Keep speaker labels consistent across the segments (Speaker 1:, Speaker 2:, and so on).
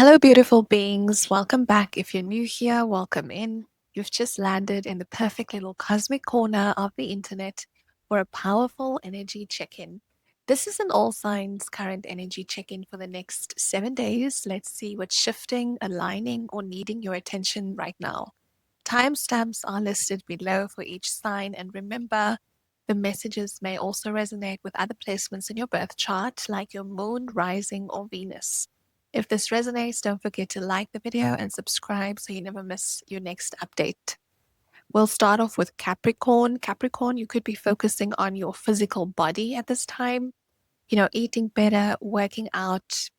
Speaker 1: Hello, beautiful beings. Welcome back. If you're new here, welcome in. You've just landed in the perfect little cosmic corner of the internet for a powerful energy check in. This is an all signs current energy check in for the next 7 days. Let's see what's shifting, aligning, or needing your attention right now. Timestamps are listed below for each sign, and remember, the messages may also resonate with other placements in your birth chart, like your moon, rising, or Venus. If this resonates, don't forget to like the video and subscribe so you never miss your next update. We'll start off with Capricorn. Capricorn, you could be focusing on your physical body at this time, eating better, working out,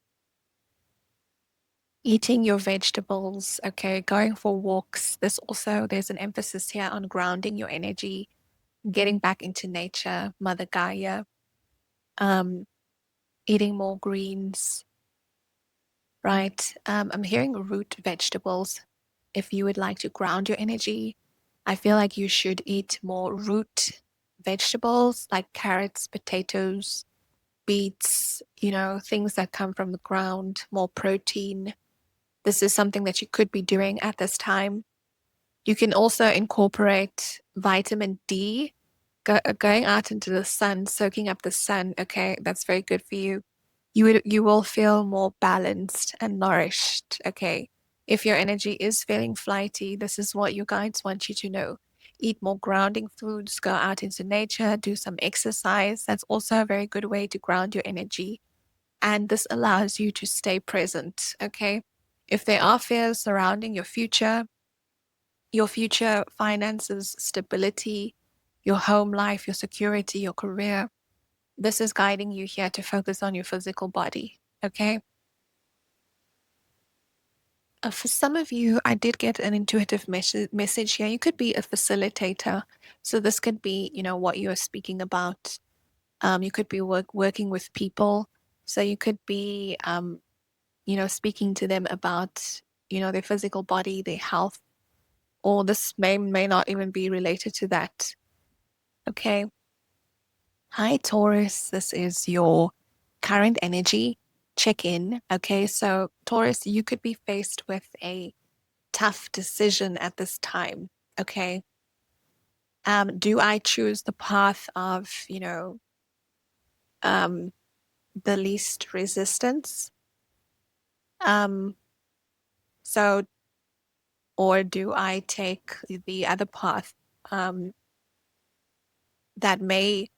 Speaker 1: eating your vegetables, okay, going for walks. There's an emphasis here on grounding your energy, getting back into nature, Mother Gaia, um, eating more greens, right? I'm hearing root vegetables. If you would like to ground your energy, I feel like you should eat more root vegetables like carrots, potatoes, beets, things that come from the ground, more protein. This is something that you could be doing at this time. You can also incorporate vitamin D, going out into the sun, soaking up the sun. Okay, that's very good for you. You will feel more balanced and nourished. Okay, if your energy is feeling flighty, this is what your guides want you to know. Eat more grounding foods, go out into nature, do some exercise. That's also a very good way to ground your energy. And this allows you to stay present. Okay, if there are fears surrounding your future finances, stability, your home life, your security, your career, this is guiding you here to focus on your physical body. Okay. For some of you, I did get an intuitive message here. You could be a facilitator. So this could be, what you're speaking about. You could be working with people. So you could be, speaking to them about, their physical body, their health, or this may not even be related to that. Okay. Hi, Taurus. This is your current energy check-in. Okay, so Taurus, you could be faced with a tough decision at this time. Okay. Do I choose the path of, um, the least resistance? Um, so, or do I take the other path, um, that may,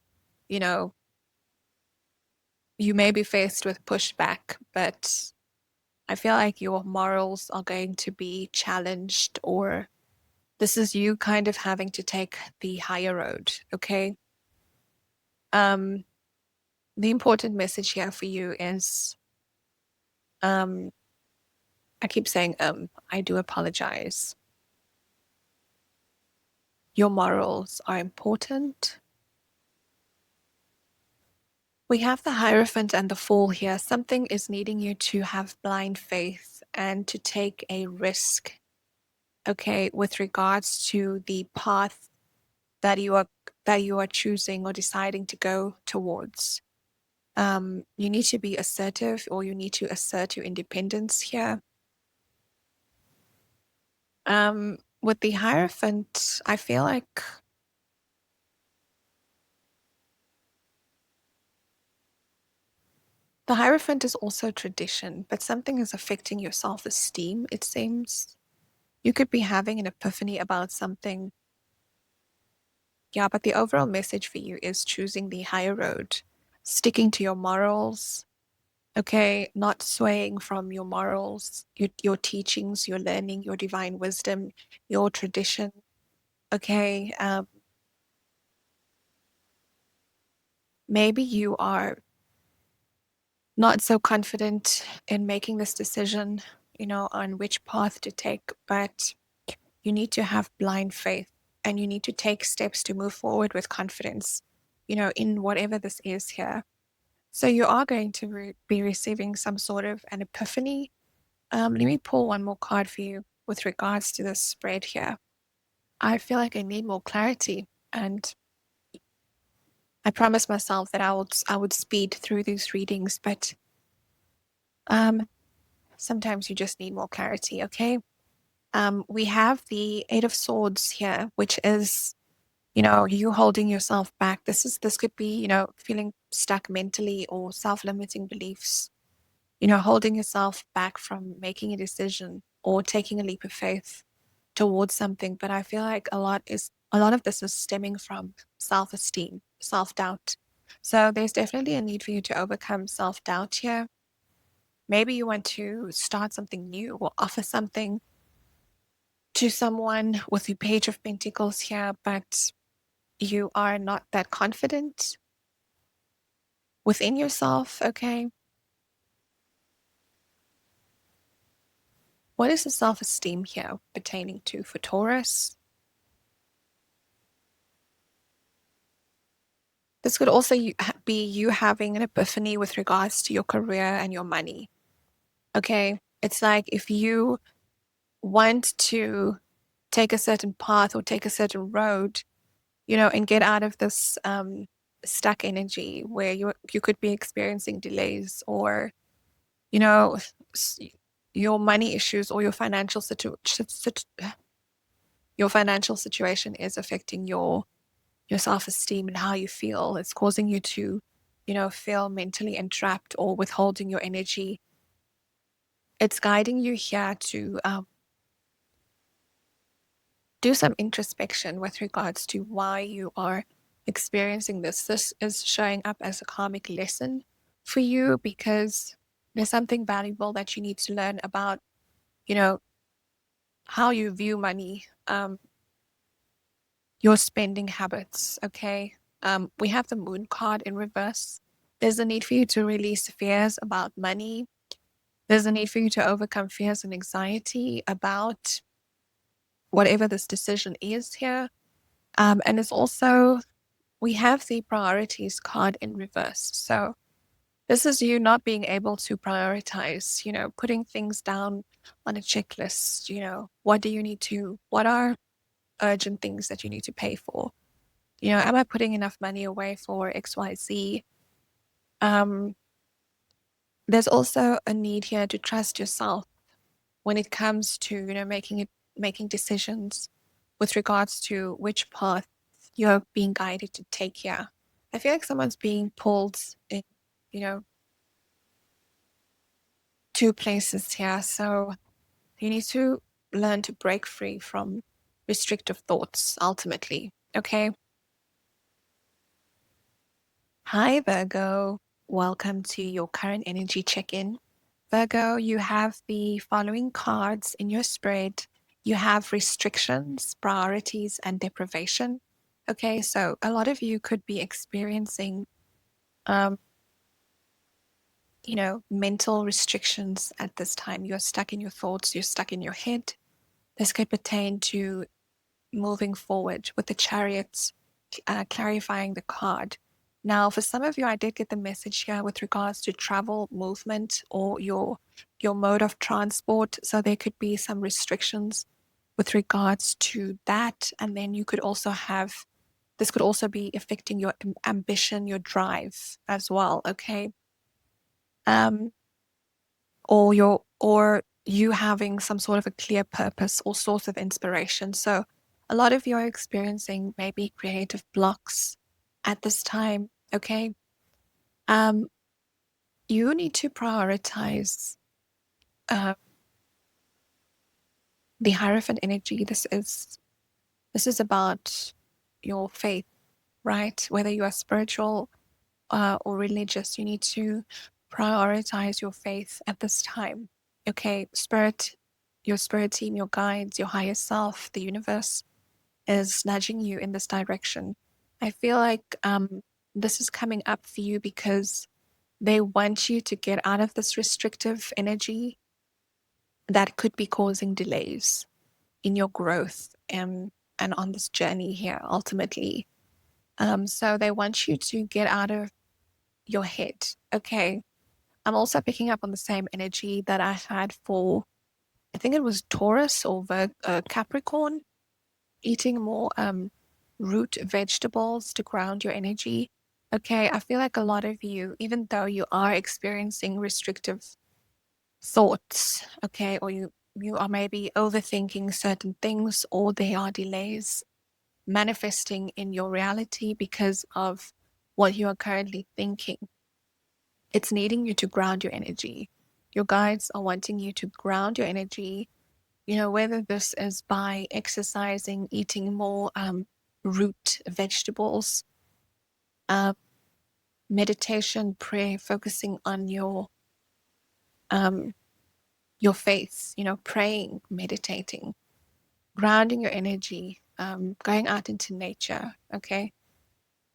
Speaker 1: you know, you may be faced with pushback, but I feel like your morals are going to be challenged, or this is you kind of having to take the higher road, okay? Um, the important message here for you is, I keep saying, I do apologize. Your morals are important. We have the Hierophant and the Fool here. Something is needing you to have blind faith and to take a risk, okay, with regards to the path that you are choosing or deciding to go towards. You need to be assertive, or you need to assert your independence here. With the Hierophant, I feel like the Hierophant is also tradition, but something is affecting your self-esteem, it seems. You could be having an epiphany about something. Yeah, but the overall message for you is choosing the higher road, sticking to your morals, okay, not swaying from your morals, your teachings, your learning, your divine wisdom, your tradition, okay. Maybe you are not so confident in making this decision, on which path to take, but you need to have blind faith, and you need to take steps to move forward with confidence, in whatever this is here. So you are going to be receiving some sort of an epiphany. Let me pull one more card for you with regards to this spread here. I feel like I need more clarity, and I promised myself that I would speed through these readings, but Sometimes you just need more clarity, okay? We have the Eight of Swords here, which is, you holding yourself back. This could be, feeling stuck mentally or self-limiting beliefs, holding yourself back from making a decision or taking a leap of faith towards something. But I feel like a lot of this is stemming from self-esteem, self-doubt. So there's definitely a need for you to overcome self-doubt here. Maybe you want to start something new or offer something to someone with the Page of Pentacles here, but you are not that confident within yourself, okay? What is the self-esteem here pertaining to for Taurus? This could also be you having an epiphany with regards to your career and your money, okay? It's like if you want to take a certain path or take a certain road, and get out of this stuck energy where you could be experiencing delays or, you know, your money issues or your financial situation is affecting your self-esteem and how you feel. It's causing you to, feel mentally entrapped or withholding your energy. It's guiding you here to do some introspection with regards to why you are experiencing this. This is showing up as a karmic lesson for you because there's something valuable that you need to learn about, how you view money, your spending habits, okay? We have the Moon card in reverse. There's a need for you to release fears about money. There's a need for you to overcome fears and anxiety about whatever this decision is here. And it's also, we have the priorities card in reverse. So this is you not being able to prioritize, putting things down on a checklist, what are urgent things that you need to pay for? Am I putting enough money away for XYZ? There's also a need here to trust yourself when it comes to, making decisions with regards to which path you're being guided to take here. I feel like someone's being pulled in, you know, two places here. So you need to learn to break free from restrictive thoughts ultimately. Okay. Hi, Virgo. Welcome to your current energy check-in. Virgo, you have the following cards in your spread. You have restrictions, priorities, and deprivation. Okay, so a lot of you could be experiencing, um, mental restrictions at this time. You're stuck in your thoughts, you're stuck in your head. This could pertain to moving forward with the chariots, clarifying the card. Now, for some of you, I did get the message here with regards to travel, movement, or your mode of transport. So there could be some restrictions with regards to that. And then you could also this could also be affecting your ambition, your drive as well. Okay. Um, or you having some sort of a clear purpose or source of inspiration. So a lot of you are experiencing maybe creative blocks at this time. Okay. Um, you need to prioritize the Hierophant energy. This is about your faith, right? Whether you are spiritual or religious, you need to prioritize your faith at this time. Okay, your spirit team, your guides, your higher self, the universe is nudging you in this direction. I feel like this is coming up for you because they want you to get out of this restrictive energy that could be causing delays in your growth and on this journey here ultimately. So they want you to get out of your head. Okay. I'm also picking up on the same energy that I had for, I think it was Taurus or Capricorn, eating more root vegetables to ground your energy. Okay, I feel like a lot of you, even though you are experiencing restrictive thoughts, okay, or you are maybe overthinking certain things, or there are delays manifesting in your reality because of what you are currently thinking. It's needing you to ground your energy. Your guides are wanting you to ground your energy, whether this is by exercising, eating more root vegetables, uh, meditation, prayer, focusing on um, your faith, praying, meditating, grounding your energy, going out into nature, okay?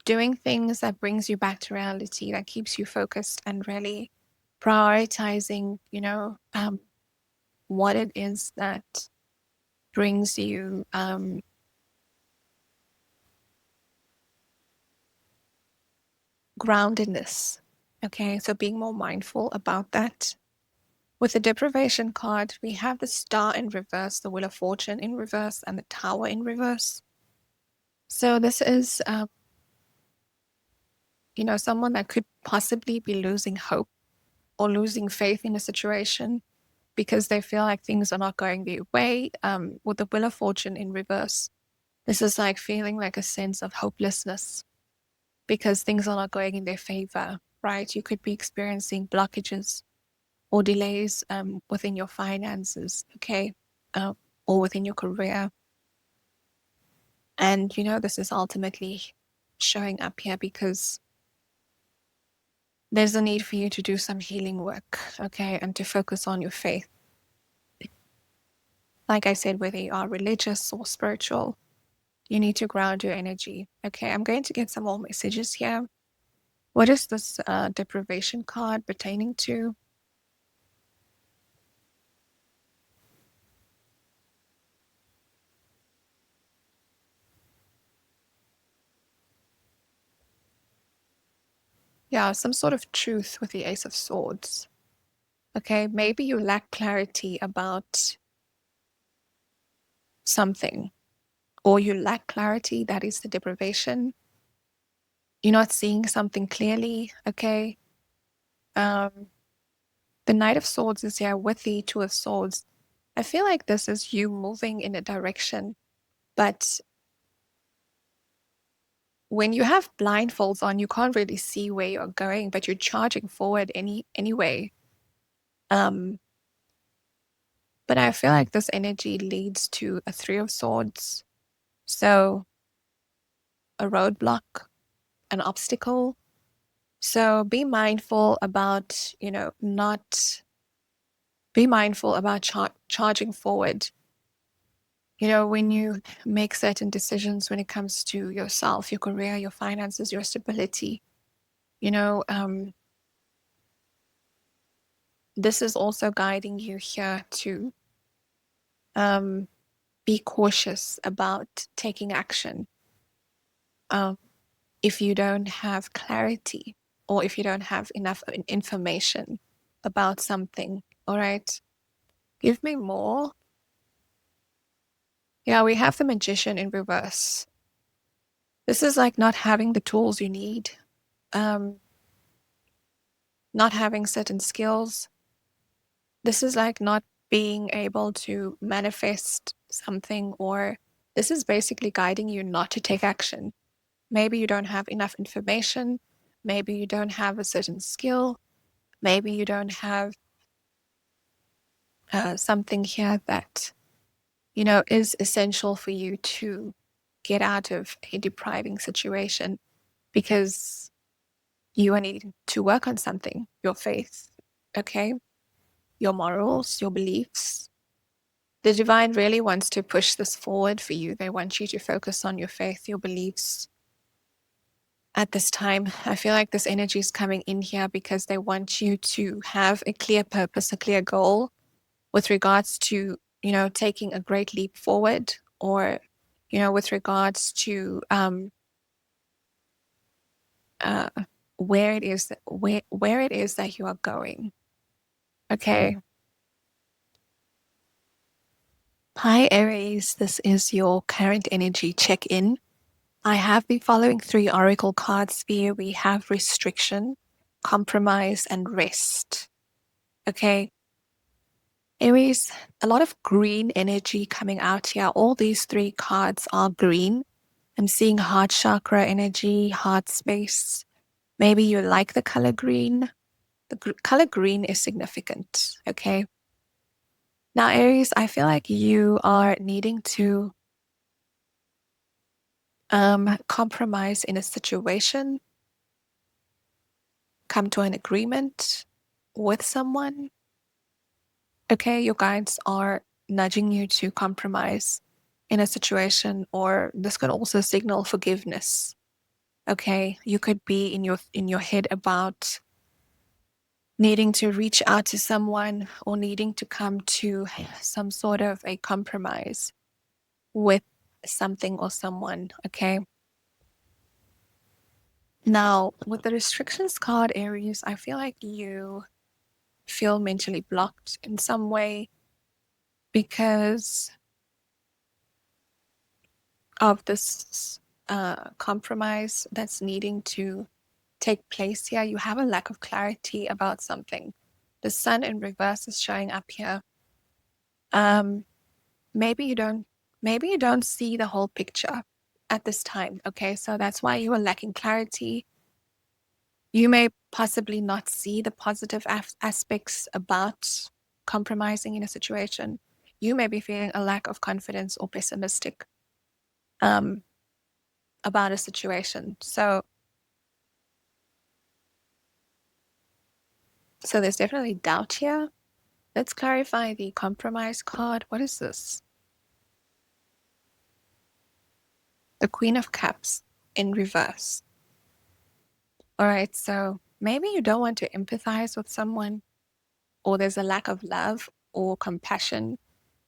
Speaker 1: Doing things that brings you back to reality, that keeps you focused and really prioritizing, what it is that brings you groundedness. Okay, so being more mindful about that. With the deprivation card, we have the Star in reverse, the Wheel of Fortune in reverse, and the Tower in reverse. So this is, someone that could possibly be losing hope or losing faith in a situation because they feel like things are not going their way. With the Wheel of Fortune in reverse, this is like feeling like a sense of hopelessness because things are not going in their favor, right? You could be experiencing blockages or delays within your finances, okay, or within your career. And, this is ultimately showing up here because there's a need for you to do some healing work, okay, and to focus on your faith. Like I said, whether you are religious or spiritual, you need to ground your energy. Okay, I'm going to get some more messages here. What is this deprivation card pertaining to? Yeah, some sort of truth with the Ace of Swords. Okay, maybe you lack clarity about something, or you lack clarity. That is the deprivation. You're not seeing something clearly. Okay. The Knight of Swords is here with the Two of Swords. I feel like this is you moving in a direction, but when you have blindfolds on, you can't really see where you're going, but you're charging forward anyway. But I feel like this energy leads to a Three of Swords. So a roadblock, an obstacle. So be mindful about, not be mindful about charging forward. When you make certain decisions when it comes to yourself, your career, your finances, your stability, this is also guiding you here to be cautious about taking action. If you don't have clarity or if you don't have enough information about something, all right? Give me more. Yeah, we have the Magician in reverse. This is like not having the tools you need, not having certain skills. This is like not being able to manifest something, or this is basically guiding you not to take action. Maybe you don't have enough information. Maybe you don't have a certain skill. Maybe you don't have something here that, is essential for you to get out of a depriving situation because you are needing to work on something, your faith, okay? Your morals, your beliefs. The divine really wants to push this forward for you. They want you to focus on your faith, your beliefs. At this time, I feel like this energy is coming in here because they want you to have a clear purpose, a clear goal with regards to, taking a great leap forward, or, with regards to where it is that you are going. Okay. Hi, Aries. This is your current energy check-in. I have the following 3 oracle cards here. We have restriction, compromise, and rest. Okay. Aries, a lot of green energy coming out here. All these three cards are green. I'm seeing heart chakra energy, heart space. Maybe you like the color green. The color green is significant, okay? Now, Aries, I feel like you are needing to compromise in a situation, come to an agreement with someone. Okay, your guides are nudging you to compromise in a situation, or this could also signal forgiveness. Okay, you could be in your head about needing to reach out to someone or needing to come to some sort of a compromise with something or someone. Okay. Now, with the restrictions card, Aries, I feel like you feel mentally blocked in some way because of this compromise that's needing to take place here. You have a lack of clarity about something. The sun in reverse is showing up here. Um, maybe you don't see the whole picture at this time. Okay, so that's why you are lacking clarity. You may possibly not see the positive aspects about compromising in a situation. You may be feeling a lack of confidence or pessimistic um, about a situation. So there's definitely doubt here. Let's clarify the compromise card. What is this? The Queen of Cups in reverse. All right, so maybe you don't want to empathize with someone, or there's a lack of love or compassion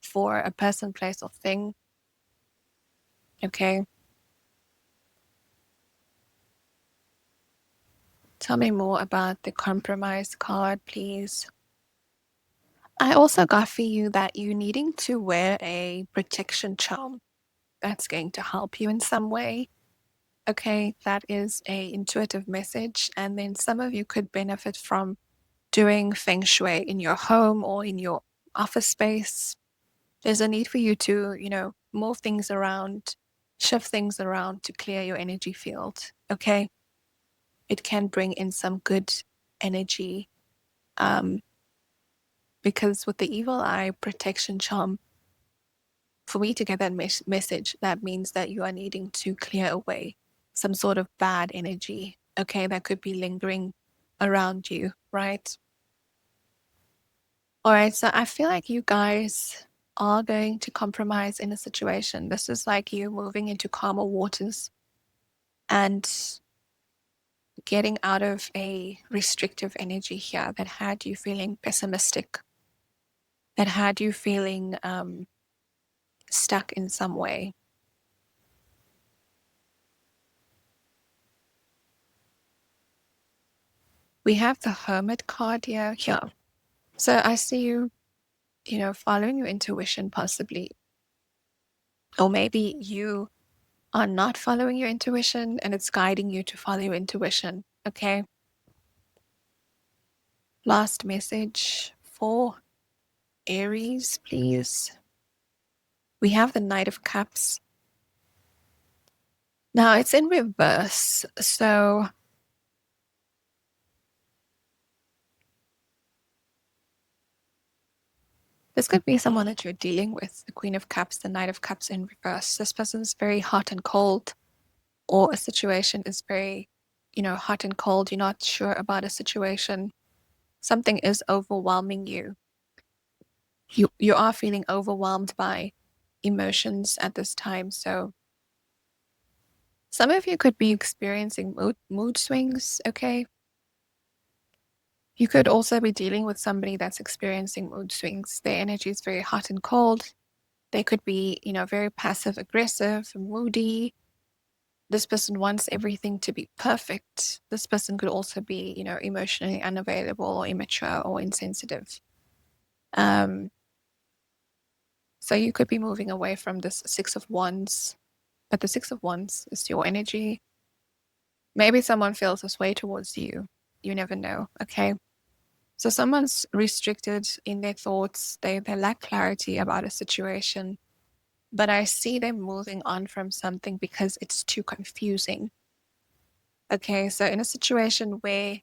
Speaker 1: for a person, place, or thing. Okay. Tell me more about the compromise card, please. I also got for you that you needing to wear a protection charm. That's going to help you in some way. Okay, that is a intuitive message. And then some of you could benefit from doing feng shui in your home or in your office space. There's a need for you to, move things around, shift things around to clear your energy field. Okay. It can bring in some good energy. Because with the evil eye protection charm, for me to get that message, that means that you are needing to clear away some sort of bad energy, okay, that could be lingering around you, right? All right, so I feel like you guys are going to compromise in a situation. This is like you moving into calmer waters and getting out of a restrictive energy here that had you feeling pessimistic, that had you feeling stuck in some way. We have the Hermit card here. Yeah. So I see you, following your intuition possibly. Or maybe you are not following your intuition and it's guiding you to follow your intuition. Okay. Last message for Aries, please. We have the Knight of Cups. Now it's in reverse. So this could be someone that you're dealing with, the Queen of Cups, the Knight of Cups in reverse. This person is very hot and cold, or a situation is very, hot and cold. You're not sure about a situation. Something is overwhelming you. You are feeling overwhelmed by emotions at this time. So some of you could be experiencing mood swings, okay? You could also be dealing with somebody that's experiencing mood swings. Their energy is very hot and cold. They could be, very passive aggressive, moody. This person wants everything to be perfect. This person could also be, emotionally unavailable or immature or insensitive. So you could be moving away from this Six of Wands, but the Six of Wands is your energy. Maybe someone feels this way towards you. You never know, okay? So someone's restricted in their thoughts. They lack clarity about a situation, but I see them moving on from something because it's too confusing. Okay, so in a situation where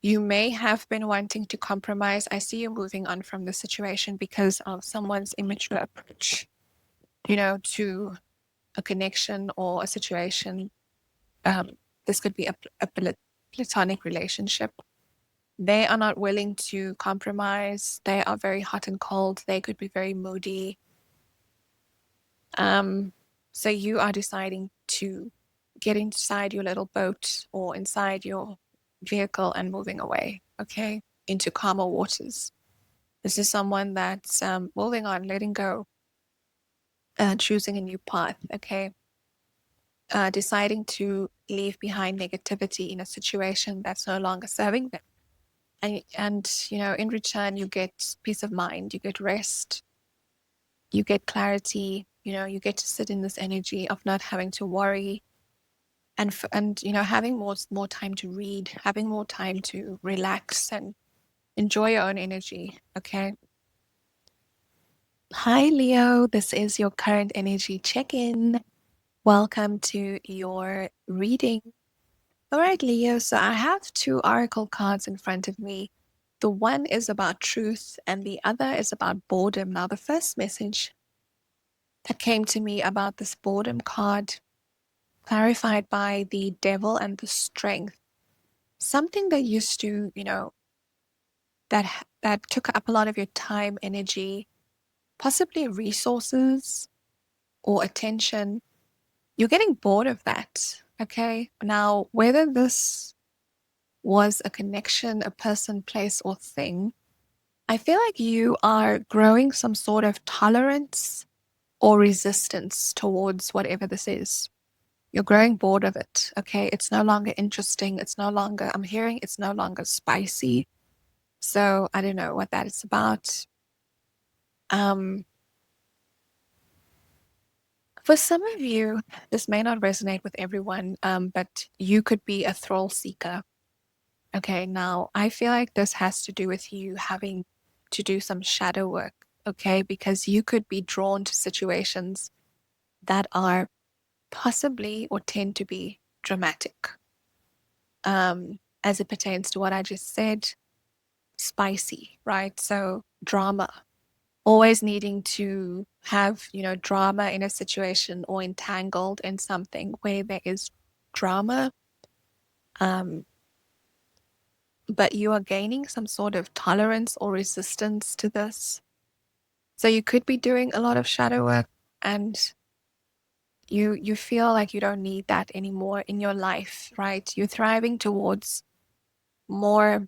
Speaker 1: you may have been wanting to compromise, I see you moving on from the situation because of someone's immature approach, to a connection or a situation. This could be a platonic relationship. They are not willing to compromise. They are very hot and cold. They could be very moody. So you are deciding to get inside your little boat or inside your vehicle and moving away, okay, into calmer waters. This is someone that's moving on, letting go, choosing a new path, okay, deciding to leave behind negativity in a situation that's no longer serving them. And in return, you get peace of mind, you get rest, you get clarity, you get to sit in this energy of not having to worry, and having more time to read, having more time to relax and enjoy your own energy. Okay. Hi Leo, this is your current energy check-in. Welcome to your reading. All right, Leo, so I have two oracle cards in front of me. The one is about truth and the other is about boredom. Now, the first message that came to me about this boredom card, clarified by the devil and the strength, something that used to, that took up a lot of your time, energy, possibly resources or attention. You're getting bored of that. Okay. Now, whether this was a connection, a person, place, or thing, I feel like you are growing some sort of tolerance or resistance towards whatever this is. You're growing bored of it. Okay. It's no longer interesting. I'm hearing it's no longer spicy. So I don't know what that is about. Um, for some of you, this may not resonate with everyone, but you could be a thrill seeker. Okay, now I feel like this has to do with you having to do some shadow work, okay? Because you could be drawn to situations that are possibly or tend to be dramatic. As it pertains to what I just said, spicy, right? So drama, always needing to have, drama in a situation or entangled in something where there is drama. Um, but you are gaining some sort of tolerance or resistance to this. So you could be doing a lot of shadow work and you feel like you don't need that anymore in your life, right? You're thriving towards more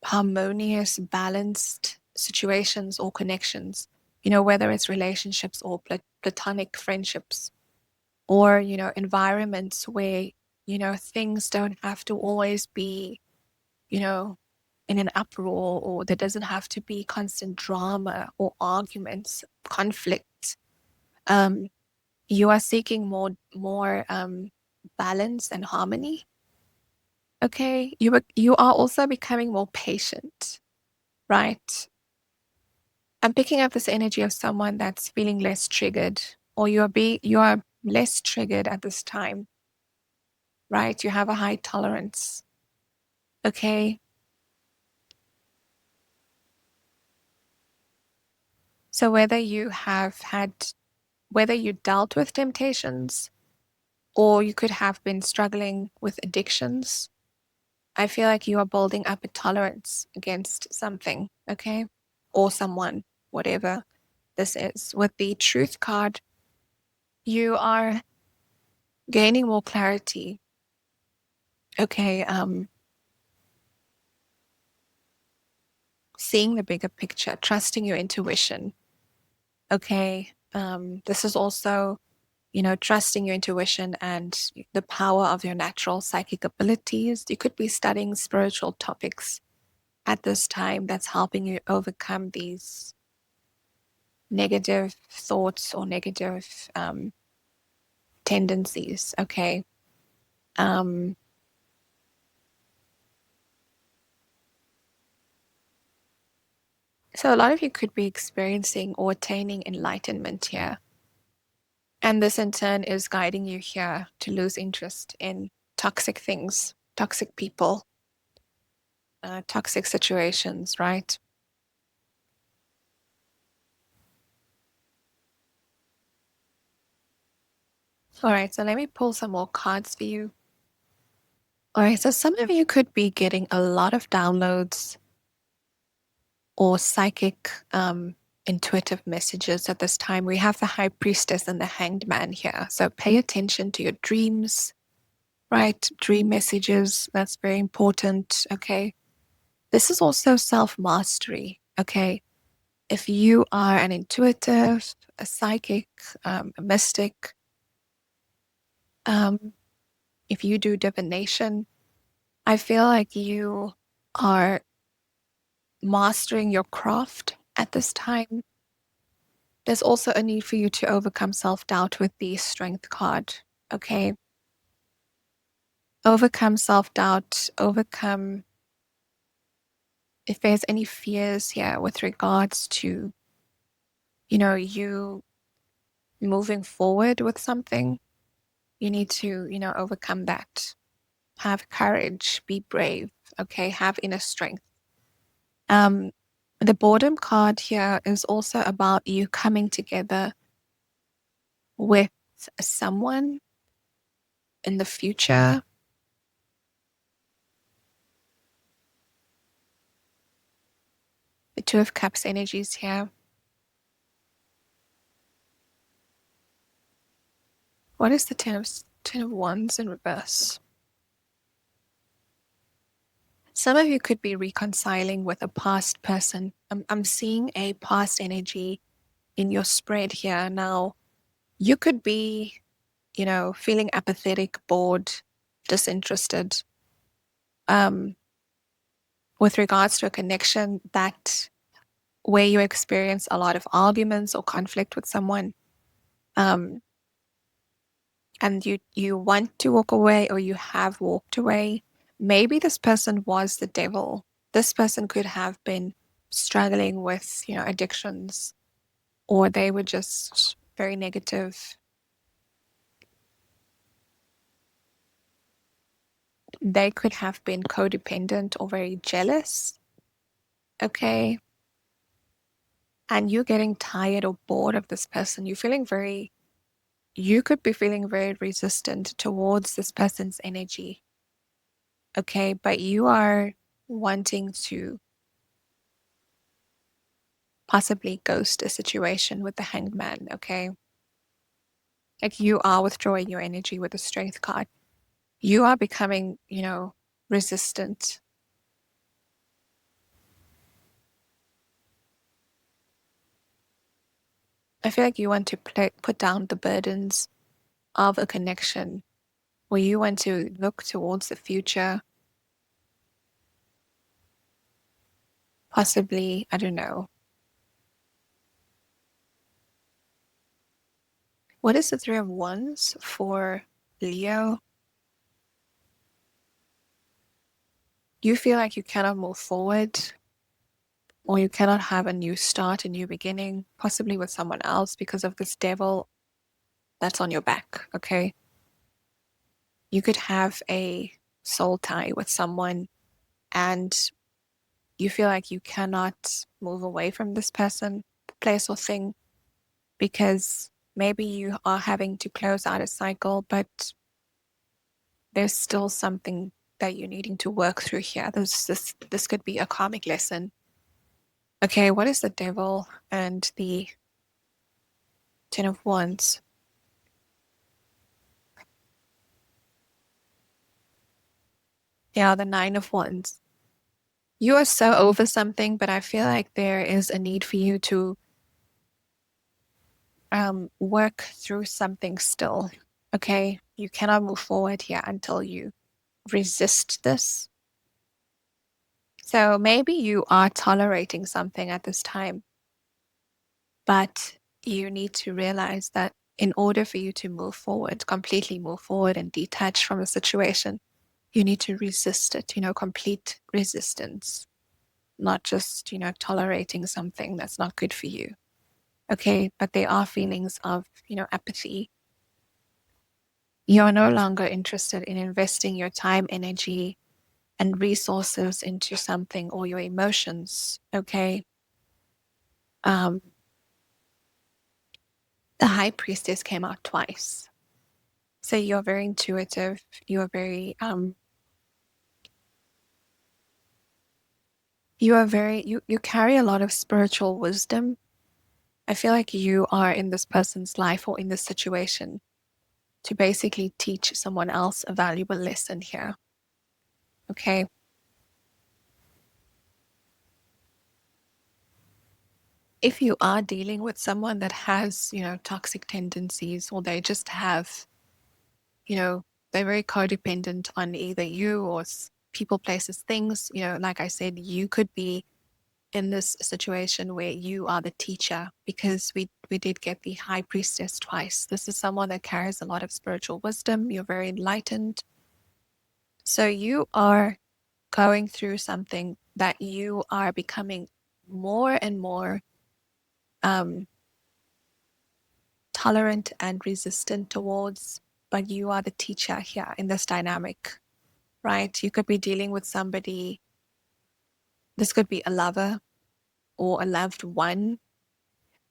Speaker 1: harmonious, balanced situations or connections, whether it's relationships or platonic friendships or, environments where, things don't have to always be, you know, in an uproar, or there doesn't have to be constant drama or arguments, conflict. Um, you are seeking more balance and harmony. Okay, you are also becoming more patient, right? I'm picking up this energy of someone that's feeling less triggered, or you are less triggered at this time, right? You have a high tolerance. Okay. So whether you dealt with temptations or you could have been struggling with addictions, I feel like you are building up a tolerance against something, okay? Or someone, whatever this is. With the truth card, you are gaining more clarity. Okay, seeing the bigger picture, trusting your intuition. Okay. This is also, trusting your intuition and the power of your natural psychic abilities. You could be studying spiritual topics at this time that's helping you overcome these negative thoughts or negative tendencies. Okay. Um, So a lot of you could be experiencing or attaining enlightenment here. And this in turn is guiding you here to lose interest in toxic things, toxic people, toxic situations, right? All right, so let me pull some more cards for you. All right, so some of you could be getting a lot of downloads or psychic, intuitive messages at this time. We have the High Priestess and the Hanged Man here. So pay attention to your dreams, right? Dream messages, that's very important, okay? This is also self-mastery, okay? If you are an intuitive, a psychic, a mystic, if you do divination, I feel like you are mastering your craft at this time. There's also a need for you to overcome self-doubt with the Strength card, okay? Overcome self-doubt, overcome if there's any fears here with regards to, you moving forward with something. You need to, overcome that. Have courage, be brave, okay? Have inner strength. Um, the boredom card here is also about you coming together with someone in the future. The Two of Cups energies here. What is the Ten of Wands in reverse? Some of you could be reconciling with a past person. I'm seeing a past energy in your spread here. Now, you could be, feeling apathetic, bored, disinterested. With regards to a connection that where you experience a lot of arguments or conflict with someone, and you want to walk away or you have walked away. Maybe this person was the devil. This person could have been struggling with, addictions, or they were just very negative. They could have been codependent or very jealous. Okay. And you're getting tired or bored of this person. You could be feeling very resistant towards this person's energy. Okay. But you are wanting to possibly ghost a situation with the Hanged Man, okay? Like you are withdrawing your energy with the Strength card. You are becoming, resistant. I feel like you want to put down the burdens of a connection, where you want to look towards the future. Possibly, I don't know. What is the Three of Wands for Leo? You feel like you cannot move forward, or you cannot have a new start, a new beginning, possibly with someone else because of this devil that's on your back, okay? You could have a soul tie with someone and you feel like you cannot move away from this person, place, or thing because maybe you are having to close out a cycle, but there's still something that you're needing to work through here. This could be a karmic lesson. Okay, what is the devil and the Ten of Wands? Yeah, the Nine of Wands. You are so over something, but I feel like there is a need for you to work through something still. Okay, you cannot move forward here until you resist this. So maybe you are tolerating something at this time, but you need to realize that in order for you to move forward, completely move forward and detach from the situation, you need to resist it, complete resistance. not just, tolerating something that's not good for you. Okay, but there are feelings of, apathy. You're no longer interested in investing your time, energy, and resources into something, or your emotions. Okay. Um, the High Priestess came out twice. So you're very intuitive. You're very, you carry a lot of spiritual wisdom. I feel like you are in this person's life or in this situation to basically teach someone else a valuable lesson here. Okay. If you are dealing with someone that has, toxic tendencies, or they just have, they're very codependent on either you or people, places, things, like I said, you could be in this situation where you are the teacher, because we did get the High Priestess twice. This is someone that carries a lot of spiritual wisdom. You're very enlightened. So you are going through something that you are becoming more and more tolerant and resistant towards, but you are the teacher here in this dynamic, right? You could be dealing with somebody, this could be a lover or a loved one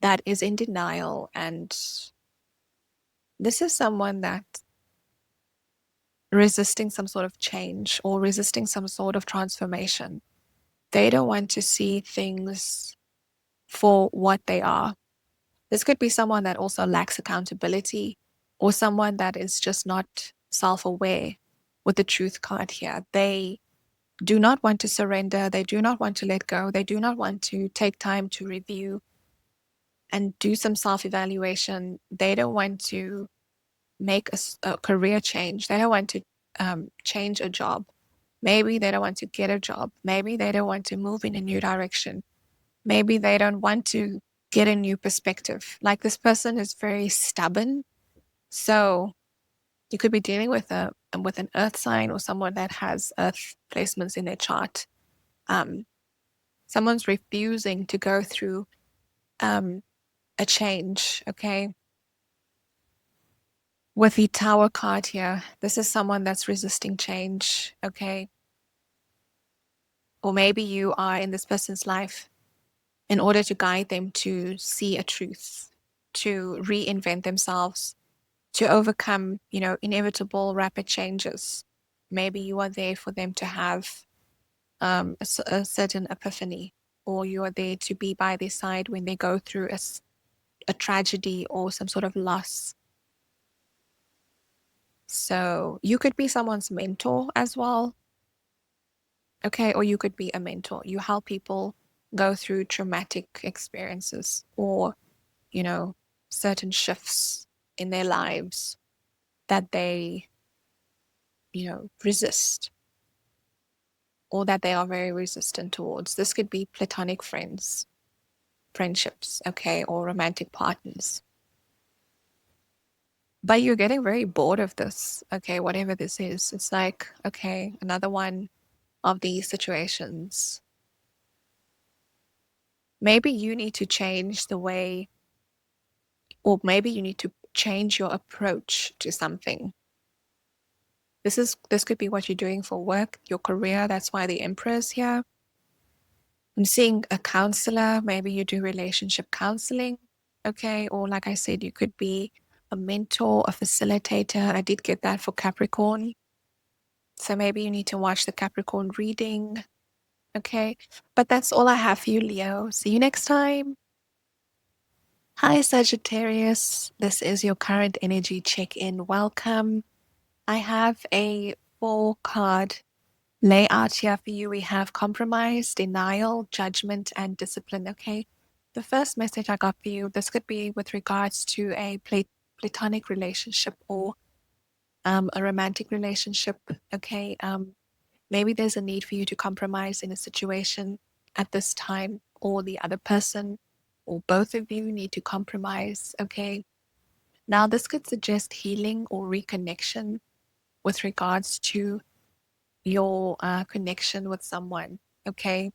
Speaker 1: that is in denial, and this is someone that resisting some sort of change or resisting some sort of transformation. They don't want to see things for what they are. This could be someone that also lacks accountability, or someone that is just not self-aware with the truth card here. They do not want to surrender. They do not want to let go. They do not want to take time to review and do some self-evaluation. They don't want to make a career change. They don't want to change a job. Maybe they don't want to get a job. Maybe they don't want to move in a new direction. Maybe they don't want to get a new perspective. Like, this person is very stubborn. So you could be dealing with an earth sign, or someone that has earth placements in their chart. Someone's refusing to go through a change. Okay. With the Tower card here, this is someone that's resisting change. Okay. Or maybe you are in this person's life in order to guide them to see a truth, to reinvent themselves, to overcome, inevitable rapid changes. Maybe you are there for them to have a certain epiphany, or you are there to be by their side when they go through a tragedy or some sort of loss. So you could be someone's mentor as well. Okay, or you could be a mentor. You help people go through traumatic experiences, or, certain shifts in their lives that they, resist, or that they are very resistant towards. This could be platonic friendships, okay, or romantic partners. But you're getting very bored of this, okay, whatever this is. It's like, okay, another one of these situations. Maybe you need to change the way, or maybe you need to change your approach to something. This could be what you're doing for work, your career. That's why the Emperor is here. I'm seeing a counselor. Maybe you do relationship counseling, okay? Or like I said, you could be a mentor, a facilitator. I did get that for Capricorn. So maybe you need to watch the Capricorn reading, okay? But that's all I have for you, Leo. See you next time. Hi, Sagittarius. This is your current energy check-in. Welcome. I have a 4-card layout here for you. We have compromise, denial, judgment, and discipline. Okay. The first message I got for you, this could be with regards to a platonic relationship, or a romantic relationship. Okay. Maybe there's a need for you to compromise in a situation at this time, or the other person, or both of you need to compromise. Okay. Now, this could suggest healing or reconnection with regards to your connection with someone. Okay.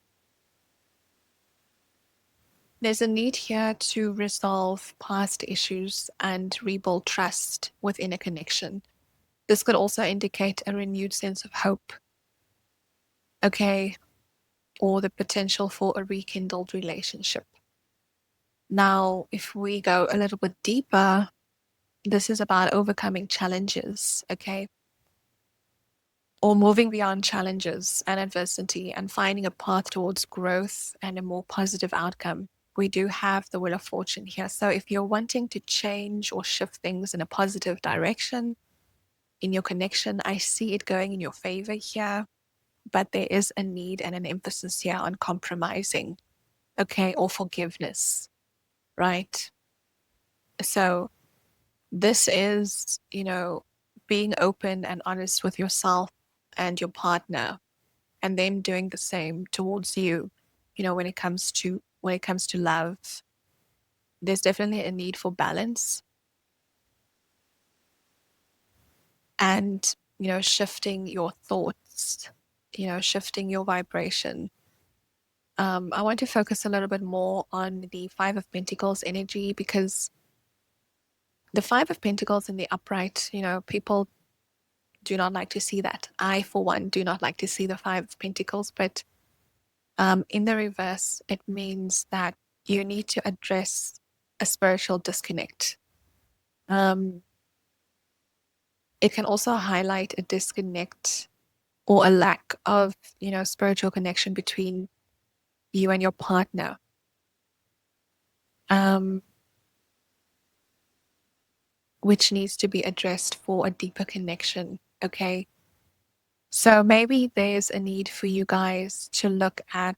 Speaker 1: There's a need here to resolve past issues and rebuild trust within a connection. This could also indicate a renewed sense of hope, okay, or the potential for a rekindled relationship. Now, if we go a little bit deeper, this is about overcoming challenges, okay, or moving beyond challenges and adversity and finding a path towards growth and a more positive outcome. We do have the Wheel of Fortune here. So if you're wanting to change or shift things in a positive direction in your connection, I see it going in your favor here, but there is a need and an emphasis here on compromising, okay, or forgiveness, right? So this is, being open and honest with yourself and your partner, and them doing the same towards you, when it comes to love. There's definitely a need for balance and, shifting your thoughts, shifting your vibration. I want to focus a little bit more on the Five of Pentacles energy, because the Five of Pentacles in the upright, people do not like to see that. I, for one, do not like to see the Five of Pentacles, but in the reverse, it means that you need to address a spiritual disconnect. It can also highlight a disconnect or a lack of, spiritual connection between you and your partner. Which needs to be addressed for a deeper connection, okay? So maybe there's a need for you guys to look at,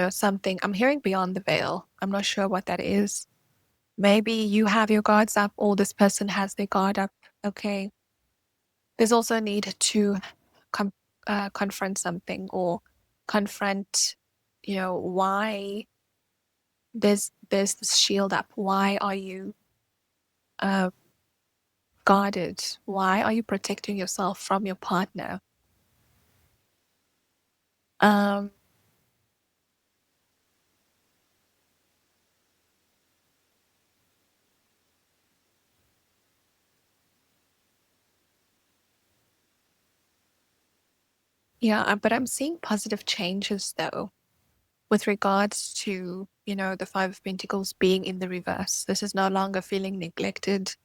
Speaker 1: something. I'm hearing beyond the veil. I'm not sure what that is. Maybe you have your guards up or this person has their guard up, okay? There's also a need to confront something, or confront, why there's this shield up. Why are you guarded? Why are you protecting yourself from your partner? Yeah, but I'm seeing positive changes though, with regards to, the Five of Pentacles being in the reverse. This is no longer feeling neglected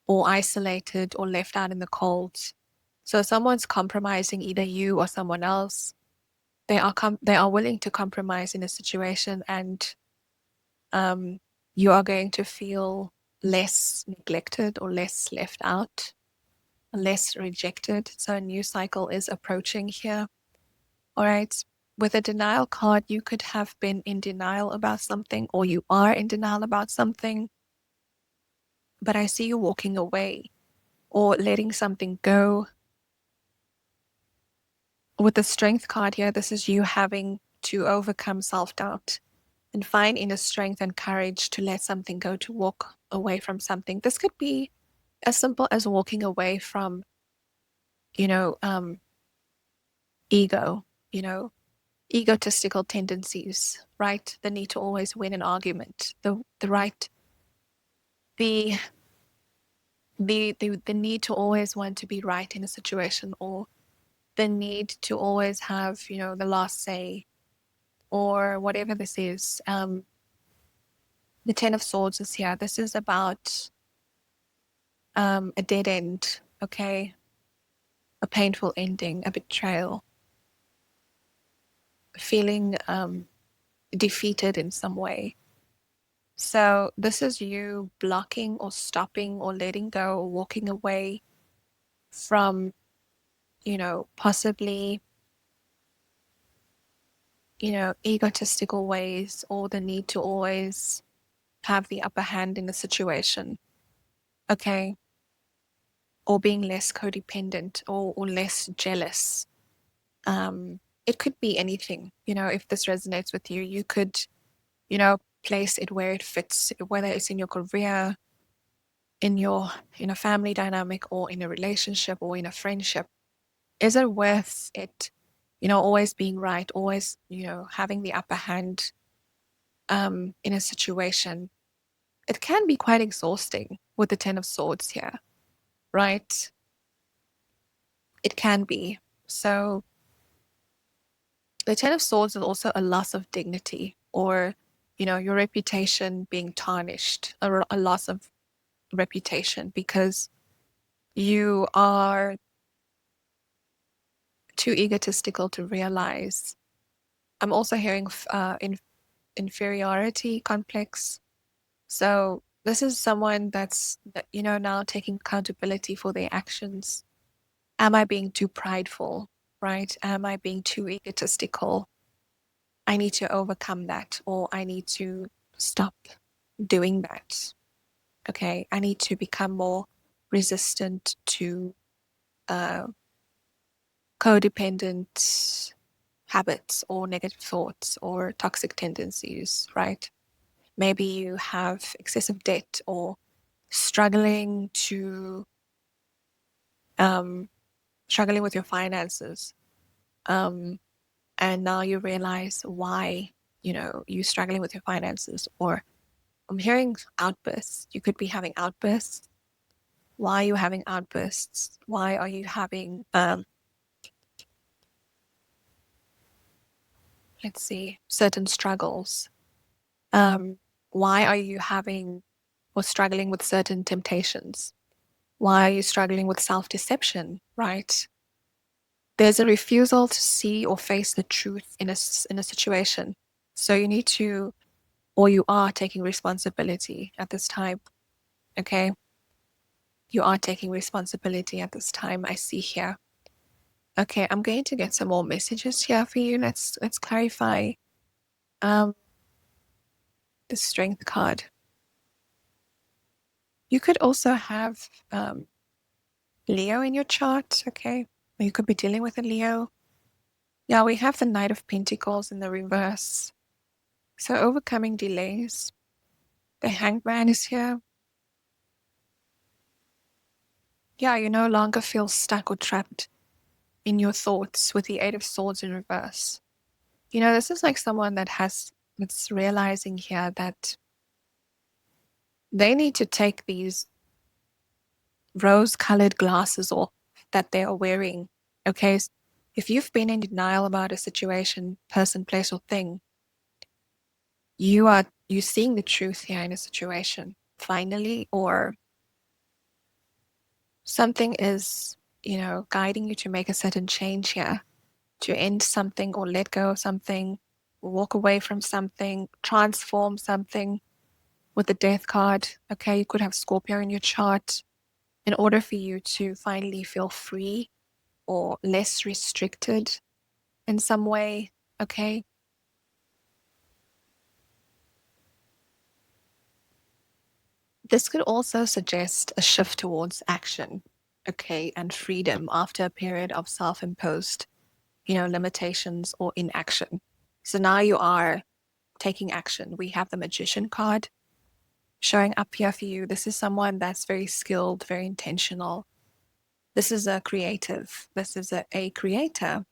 Speaker 1: or isolated or left out in the cold. So someone's compromising, either you or someone else. They are willing to compromise in a situation, and you are going to feel less neglected or less left out, less rejected. So a new cycle is approaching here. All right. With a denial card, you could have been in denial about something, or you are in denial about something. But I see you walking away or letting something go. With the Strength card here, this is you having to overcome self-doubt and find inner strength and courage to let something go, to walk away from something. This could be as simple as walking away from, ego, egotistical tendencies, right? The need to always win an argument, the need to always want to be right in a situation, or the need to always have, the last say, or whatever this is. The Ten of Swords is here. This is about a dead end, okay? A painful ending, a betrayal, feeling defeated in some way. So this is you blocking or stopping or letting go or walking away from, possibly, egotistical ways, or the need to always have the upper hand in the situation, okay? Or being less codependent, or less jealous. It could be anything, if this resonates with you, you could, place it where it fits, whether it's in your career, in a family dynamic, or in a relationship, or in a friendship. Is it worth it always being right, always, having the upper hand in a situation. It can be quite exhausting with the Ten of Swords here, right? It can be. So the Ten of Swords is also a loss of dignity, or, your reputation being tarnished, a loss of reputation because you are too egotistical to realize. I'm also hearing inferiority complex. So this is someone that now taking accountability for their actions. Am I being too prideful, right? Am I being too egotistical? I need to overcome that, or I need to stop doing that. Okay, I need to become more resistant to uh, codependent habits or negative thoughts or toxic tendencies, right? Maybe you have excessive debt or struggling to struggling with your finances, and now you realize why you're struggling with your finances. Or I'm hearing outbursts. You could be having outbursts. Why are you having outbursts? Why are you having let's see, certain struggles? Why are you having or struggling with certain temptations? Why are you struggling with self-deception, right? There's a refusal to see or face the truth in a situation. So you need to, or you are taking responsibility at this time, okay? You are taking responsibility at this time, I see here. Okay, I'm going to get some more messages here for you. Let's clarify the Strength card. You could also have Leo in your chart, okay? Or you could be dealing with a Leo. Yeah, we have the Knight of Pentacles in the reverse. So overcoming delays. The Hangman is here. Yeah, you no longer feel stuck or trapped in your thoughts with the Eight of Swords in reverse. This is like someone that's realizing here that they need to take these rose-colored glasses off that they are wearing. Okay, if you've been in denial about a situation, person, place, or thing, you're seeing the truth here in a situation finally, or something is guiding you to make a certain change here, to end something or let go of something, walk away from something, transform something. With the Death card, okay, you could have Scorpio in your chart. In order for you to finally feel free or less restricted in some way, okay? This could also suggest a shift towards action, okay, and freedom after a period of self-imposed, limitations or inaction. So now you are taking action. We have the Magician card showing up here for you. This is someone that's very skilled, very intentional. This is a creative. This is a creator.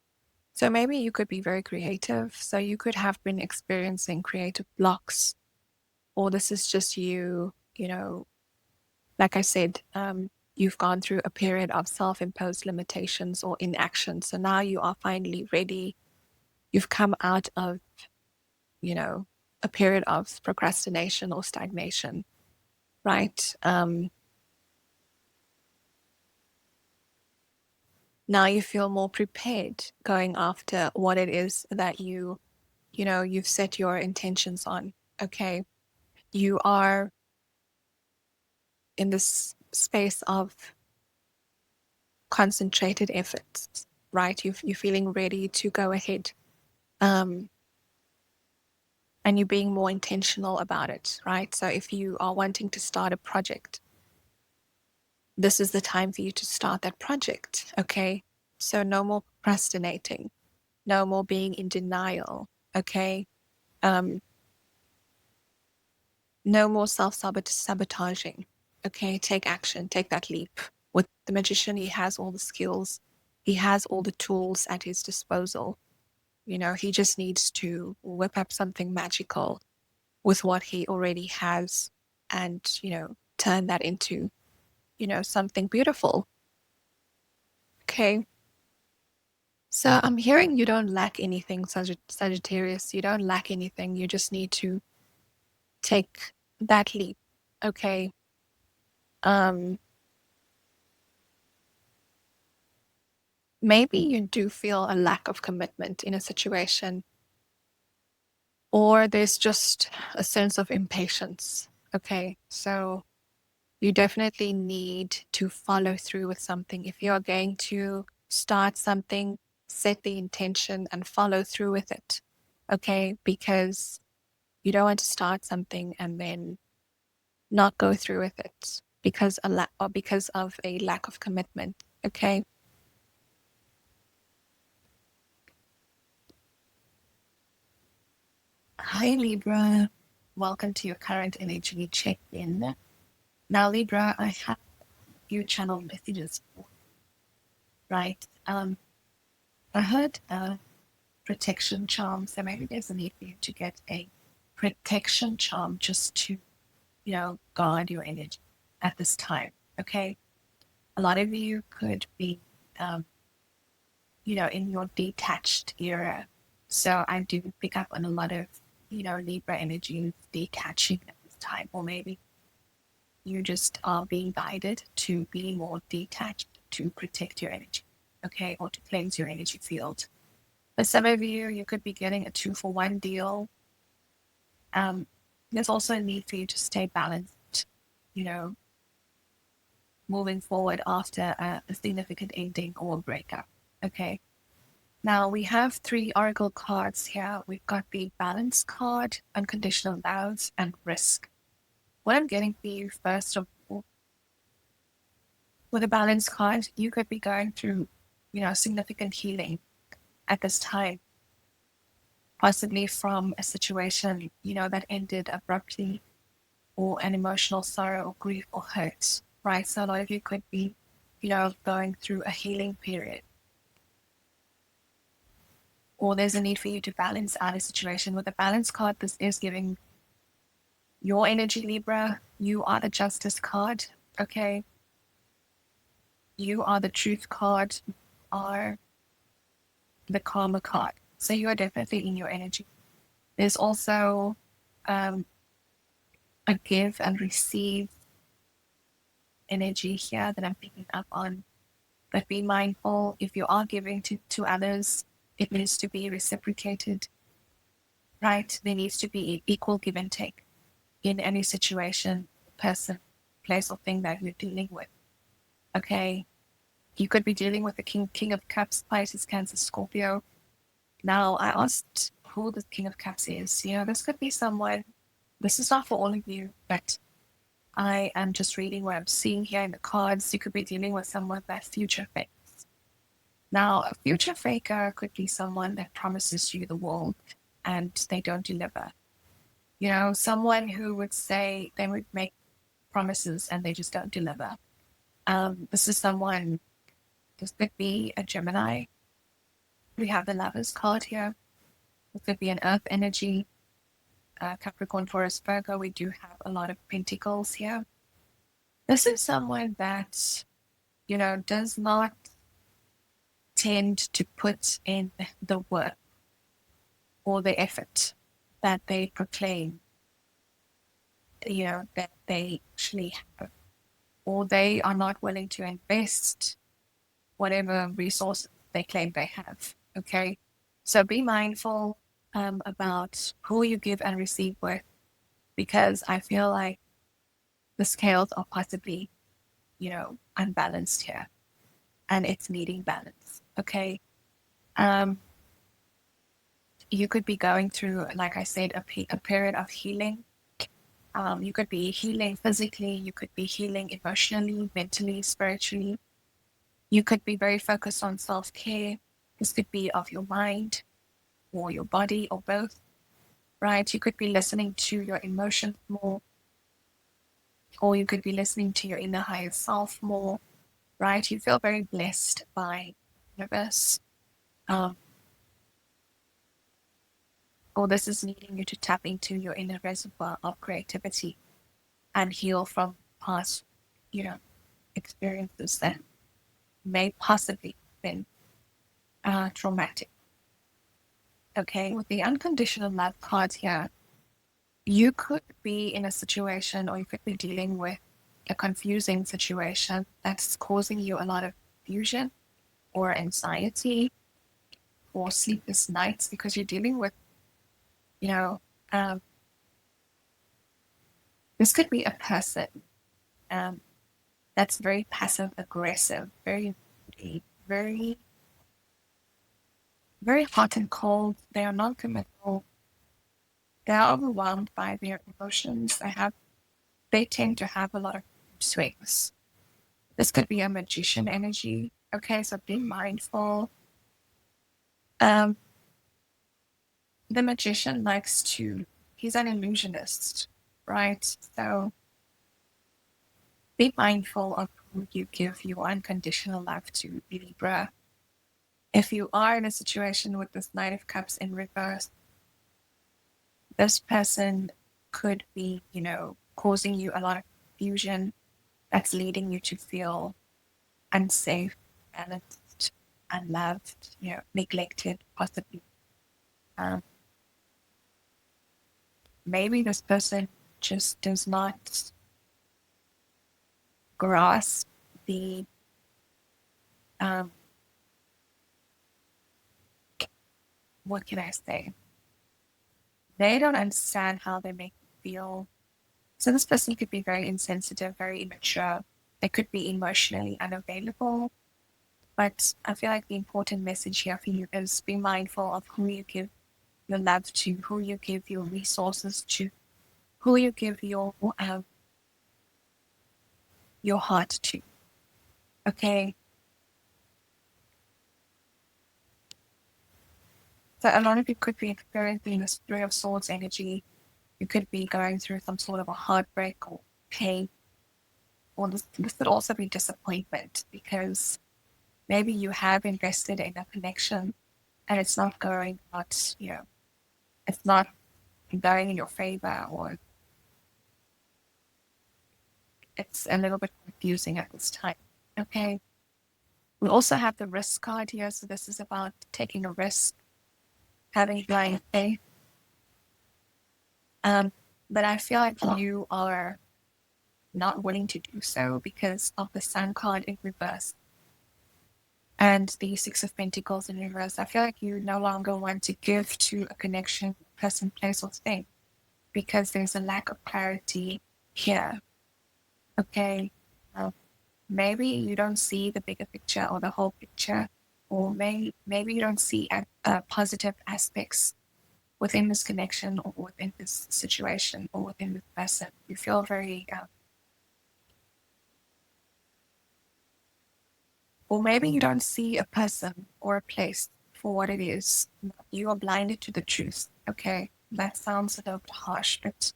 Speaker 1: So maybe you could be very creative. So you could have been experiencing creative blocks, or this is just you, like I said, you've gone through a period of self-imposed limitations or inaction. So now you are finally ready. You've come out of, a period of procrastination or stagnation, right? Now you feel more prepared going after what it is that you've set your intentions on. Okay. You are in this space of concentrated efforts, right? You're feeling ready to go ahead. And you're being more intentional about it, right? So if you are wanting to start a project, this is the time for you to start that project. Okay. So no more procrastinating, no more being in denial. Okay. No more self-sabotaging. Okay, take action, take that leap. With the Magician, he has all the skills. He has all the tools at his disposal. He just needs to whip up something magical with what he already has and, turn that into, something beautiful. Okay. So I'm hearing you don't lack anything, Sagittarius. You don't lack anything. You just need to take that leap. Okay. Um, Maybe you do feel a lack of commitment in a situation, or there's just a sense of impatience. Okay. So you definitely need to follow through with something. If you're going to start something, set the intention and follow through with it. Okay. Because you don't want to start something and then not go through with it because of a lack of commitment. Okay. Hi, Libra. Welcome to your current energy check-in. Now, Libra, I have a few channel messages, right? I heard protection charm, so maybe there's a need for you to get a protection charm just to, guard your energy at this time. Okay. A lot of you could be, in your detached era. So I do pick up on a lot of, Libra energy detaching at this time, or maybe you just are being guided to be more detached to protect your energy, okay, or to cleanse your energy field. For some of you, you could be getting a 2-for-1 deal. There's also a need for you to stay balanced, moving forward after a significant ending or a breakup. Okay. Now we have 3 oracle cards here. We've got the balance card, unconditional love, and risk. What I'm getting for you, first of all, with a balance card, you could be going through, significant healing at this time, possibly from a situation, that ended abruptly, or an emotional sorrow or grief or hurt, right? So a lot of you could be, going through a healing period. Or there's a need for you to balance out a situation. With a balance card, this is giving your energy, Libra. You are the justice card, okay? You are the truth card, you are the karma card. So you are definitely in your energy. There's also a give and receive energy here that I'm picking up on. But be mindful, if you are giving to others, it needs to be reciprocated, right? There needs to be equal give and take in any situation, person, place, or thing that you're dealing with. Okay. You could be dealing with the King of Cups, Pisces, Cancer, Scorpio. Now, I asked who the King of Cups is. This could be someone, this is not for all of you, but I am just reading what I'm seeing here in the cards. You could be dealing with someone that future fakes. Now, a future faker could be someone that promises you the world and they don't deliver. Someone who would say they would make promises and they just don't deliver. This is someone, this could be a Gemini. We have the Lovers card here. It could be an Earth energy, Capricorn, Taurus, Virgo. We do have a lot of Pentacles here. This is someone that, does not tend to put in the work or the effort that they proclaim, that they actually have, or they are not willing to invest whatever resources they claim they have. Okay. So be mindful about who you give and receive with, because I feel like the scales are possibly, unbalanced here and it's needing balance. Okay. You could be going through, like I said, a period of healing. You could be healing physically, you could be healing emotionally, mentally, spiritually. You could be very focused on self-care. This could be of your mind or your body or both, right? You could be listening to your emotions more, or you could be listening to your inner higher self more, right? You feel very blessed by universe. Um, or this is needing you to tap into your inner reservoir of creativity and heal from past, experiences that may possibly have been traumatic. Okay, with the unconditional love card here, you could be in a situation or you could be dealing with a confusing situation that's causing you a lot of confusion or anxiety or sleepless nights because you're dealing with, you know, um, this could be a person um, that's very passive aggressive, very, very, very hot and cold. They are non-committal. They are overwhelmed by their emotions. They tend to have a lot of swings. This could be a magician energy. Okay, so be mindful. Um, the magician he's an illusionist, right? So be mindful of who you give your unconditional love to, Libra. If you are in a situation with this Knight of Cups in reverse, this person could be, causing you a lot of confusion that's leading you to feel unsafe, balanced, unloved, neglected, possibly. Um, maybe this person just does not grasp the what can I say? They don't understand how they make you feel. So this person could be very insensitive, very immature. They could be emotionally unavailable. But I feel like the important message here for you is be mindful of who you give your love to, who you give your resources to, who you give your heart to. Okay. So a lot of you could be experiencing this Three of Swords energy. You could be going through some sort of a heartbreak or pain. Or this could also be disappointment because maybe you have invested in a connection and it's not going out, it's not going in your favor, or it's a little bit confusing at this time. Okay. We also have the risk card here. So this is about taking a risk, having blind faith. But I feel like you are not willing to do so because of the Sun card in reverse and the Six of Pentacles in reverse. I feel like you no longer want to give to a connection, person, place, or thing because there's a lack of clarity here. Okay. Maybe you don't see the bigger picture or the whole picture, or maybe you don't see positive aspects within this connection or within this situation or within this person. You feel very, or maybe you don't see a person or a place for what it is. You are blinded to the truth. Okay, that sounds a little bit harsh, but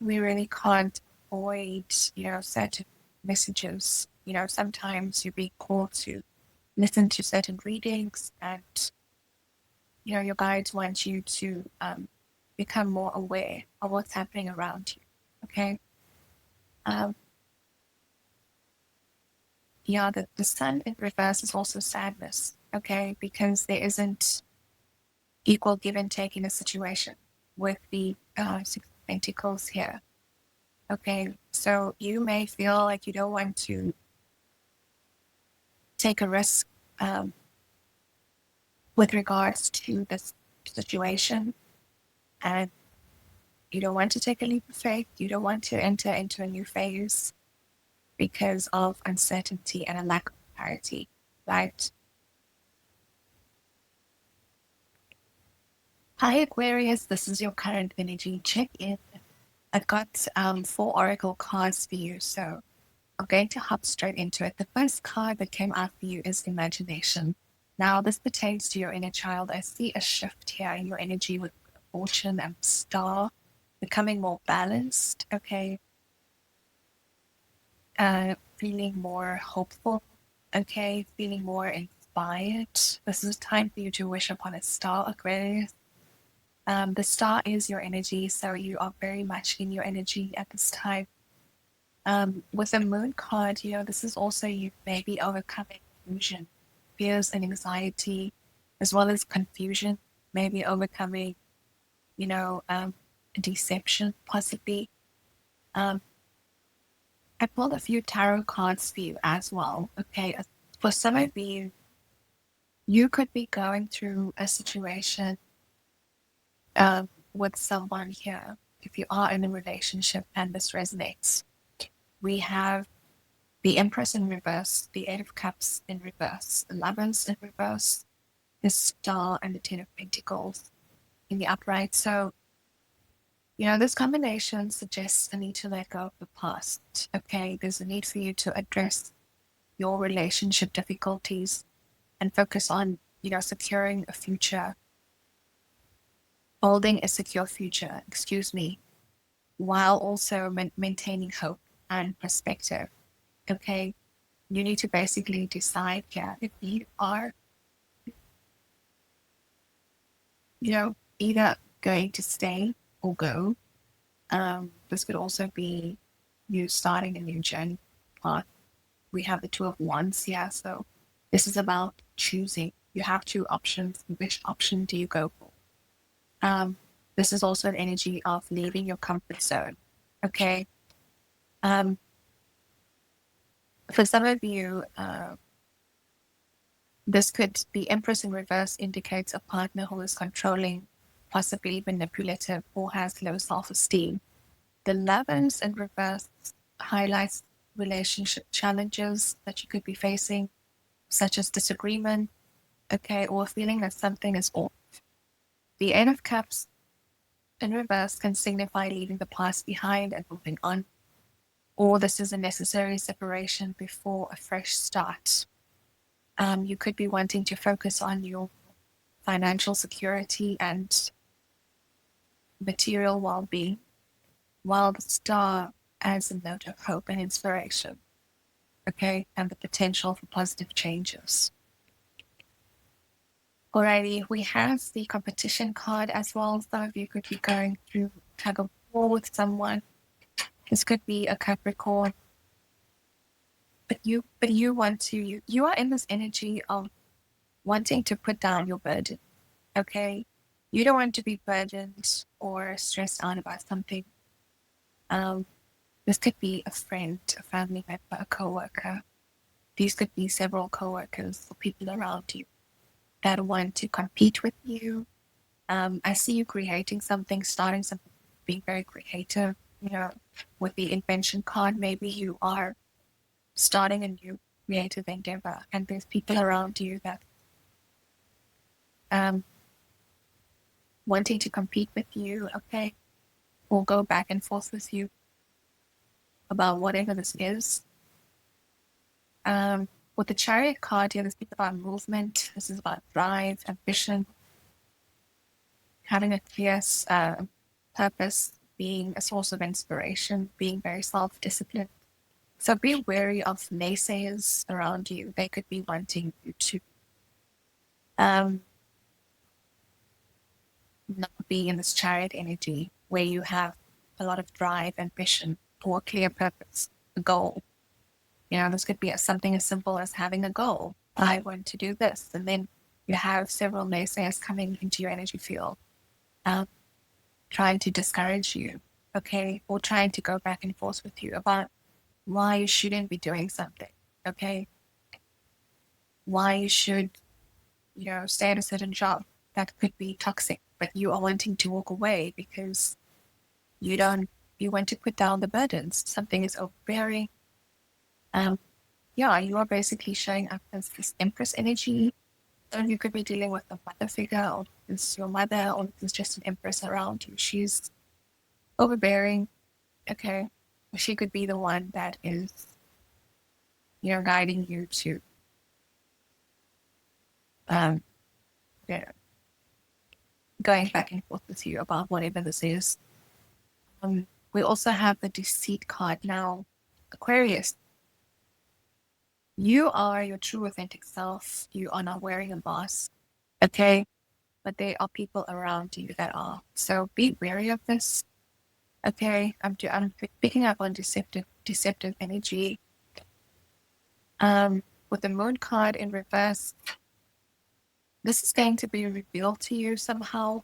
Speaker 1: we really can't avoid, certain messages. Sometimes you're being called to listen to certain readings and, your guides want you to become more aware of what's happening around you. Okay. The Sun in reverse is also sadness. Okay. Because there isn't equal give and take in a situation with the Six of Pentacles here. Okay. So you may feel like you don't want to take a risk with regards to this situation, and you don't want to take a leap of faith. You don't want to enter into a new phase because of uncertainty and a lack of clarity, right? Hi, Aquarius. This is your current energy check-in. I've got 4 oracle cards for you, so I'm going to hop straight into it. The first card that came out for you is imagination. Now, this pertains to your inner child. I see a shift here in your energy with fortune and star becoming more balanced. Okay. Feeling more hopeful. Okay. Feeling more inspired. inspired. This is time for you to wish upon a star, Aquarius. The star is your energy, so you are very much in your energy at this time. With the moon card, this is also you maybe overcoming illusion, fears and anxiety, as well as confusion, maybe overcoming, deception, possibly. I pulled a few tarot cards for you as well. Okay, for some of you, you could be going through a situation with someone here. If you are in a relationship and this resonates, we have the Empress in reverse, the Eight of Cups in reverse, the Lovers in reverse, the Star, and the Ten of Pentacles in the upright. So, this combination suggests a need to let go of the past. Okay, there's a need for you to address your relationship difficulties and focus on, securing a future, holding a secure future, while also maintaining hope and perspective. Okay, you need to basically decide if you are, either going to stay or go. This could also be you starting a new journey path. We have the Two of Wands here, so this is about choosing. You have two options. Which option do you go for? This is also an energy of leaving your comfort zone. Okay. For some of you, this could be Empress in reverse indicates a partner who is controlling, possibly manipulative, or has low self-esteem. The Lovers in reverse highlights relationship challenges that you could be facing, such as disagreement, or feeling that something is off. The Eight of Cups in reverse can signify leaving the past behind and moving on, or this is a necessary separation before a fresh start. You could be wanting to focus on your financial security and material well-being, while the Star adds a note of hope and inspiration, and the potential for positive changes. Alrighty, we have the competition card as well. Some of you could be going through tug of war with someone. This could be a Capricorn, but you are in this energy of wanting to put down your burden. Okay, you don't want to be burdened or stressed out about something. This could be a friend, a family member, a coworker. These could be several coworkers or people around you that want to compete with you. I see you creating something, starting something, being very creative. With the invention card, maybe you are starting a new creative endeavor, and there's people around you that wanting to compete with you, or go back and forth with you about whatever this is. With the Chariot card here, this is about movement. This is about drive, ambition, having a clear purpose, being a source of inspiration, being very self-disciplined. So be wary of naysayers around you. They could be wanting you to not be in this Chariot energy where you have a lot of drive, ambition, or a clear purpose, a goal. This could be something as simple as having a goal. I want to do this. And then you have several naysayers coming into your energy field, trying to discourage you, or trying to go back and forth with you about why you shouldn't be doing something, why you should, stay at a certain job that could be toxic, but you are wanting to walk away because you want to put down the burdens. Something is overbearing. You are basically showing up as this Empress energy. So you could be dealing with a mother figure, or it's your mother, or it's just an Empress around you. She's overbearing. She could be the one that is, guiding you to, going back and forth with you about whatever this is. We also have the Deceit card now. Aquarius, You are your true authentic self. You are not wearing a mask. Okay. But there are people around you that are. So be wary of this. Okay. I'm picking up on deceptive energy. With the moon card in reverse, this is going to be revealed to you somehow.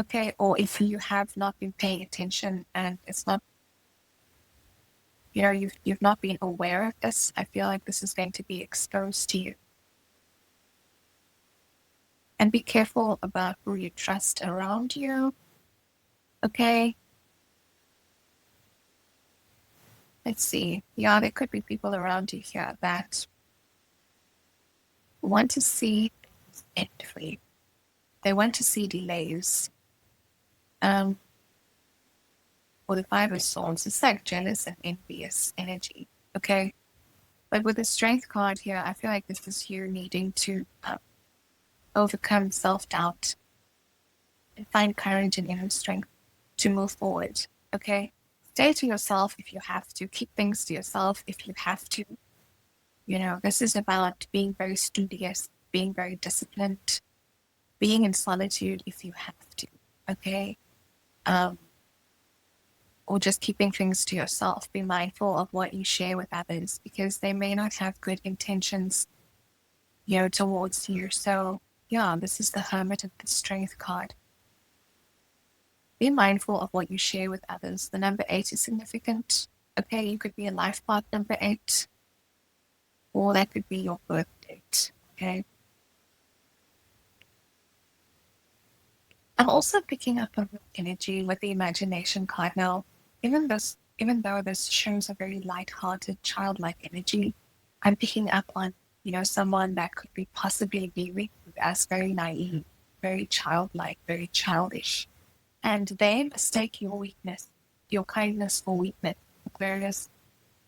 Speaker 1: Okay. Or if you have not been paying attention and it's not, you've not been aware of this, I feel like this is going to be exposed to you. And be careful about who you trust around you. Okay. Let's see. Yeah, there could be people around you here that want to see end for you. They want to see delays. Or the Five of Swords, it's like jealous and envious energy. Okay. But with the Strength card here, I feel like this is you needing to overcome self-doubt and find courage and inner strength to move forward. Okay. Stay to yourself if you have to. Keep things to yourself if you have to. This is about being very studious, being very disciplined, being in solitude if you have to. Okay. Or just keeping things to yourself. Be mindful of what you share with others because they may not have good intentions, towards you. So yeah, this is the Hermit of the Strength card. Be mindful of what you share with others. The number 8 is significant. Okay, you could be a life path number 8, or that could be your birth date. Okay. I'm also picking up on energy with the Imagination card now. Even though this shows a very light-hearted, childlike energy, I'm picking up on, someone that could be possibly viewed as very naive, very childlike, very childish. And they mistake your weakness, your kindness for weakness, Aquarius.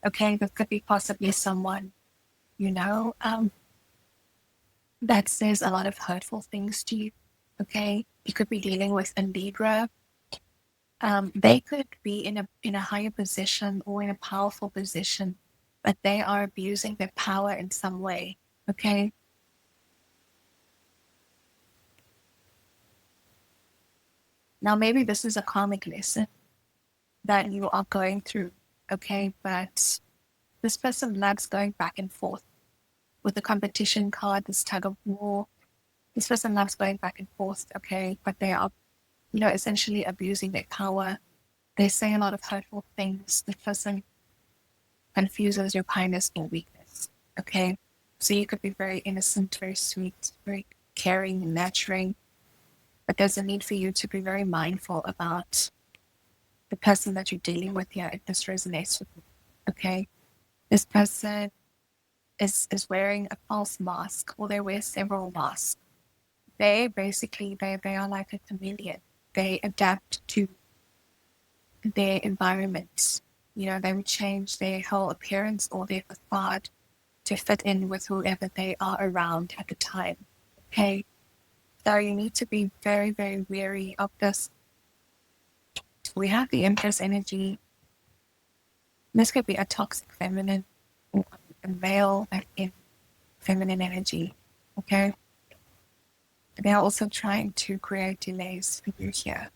Speaker 1: Okay, this could be possibly someone, that says a lot of hurtful things to you. Okay, you could be dealing with a Libra. They could be in a higher position or in a powerful position, but they are abusing their power in some way. Okay. Now, maybe this is a karmic lesson that you are going through. Okay, but this person loves going back and forth with the competition card, this tug of war. This person loves going back and forth. Okay, but they are, essentially abusing their power. They say a lot of hurtful things. The person confuses your kindness or weakness. Okay. So you could be very innocent, very sweet, very caring and nurturing. But there's a need for you to be very mindful about the person that you're dealing with here. If this resonates with you. Okay. This person is wearing a false mask, or they wear several masks. They are like a chameleon. They adapt to their environment. They would change their whole appearance or their facade to fit in with whoever they are around at the time. Okay. So you need to be very, very wary of this. We have the Empress energy. This could be a toxic feminine or a male in feminine energy. Okay. They are also trying to create delays for you here.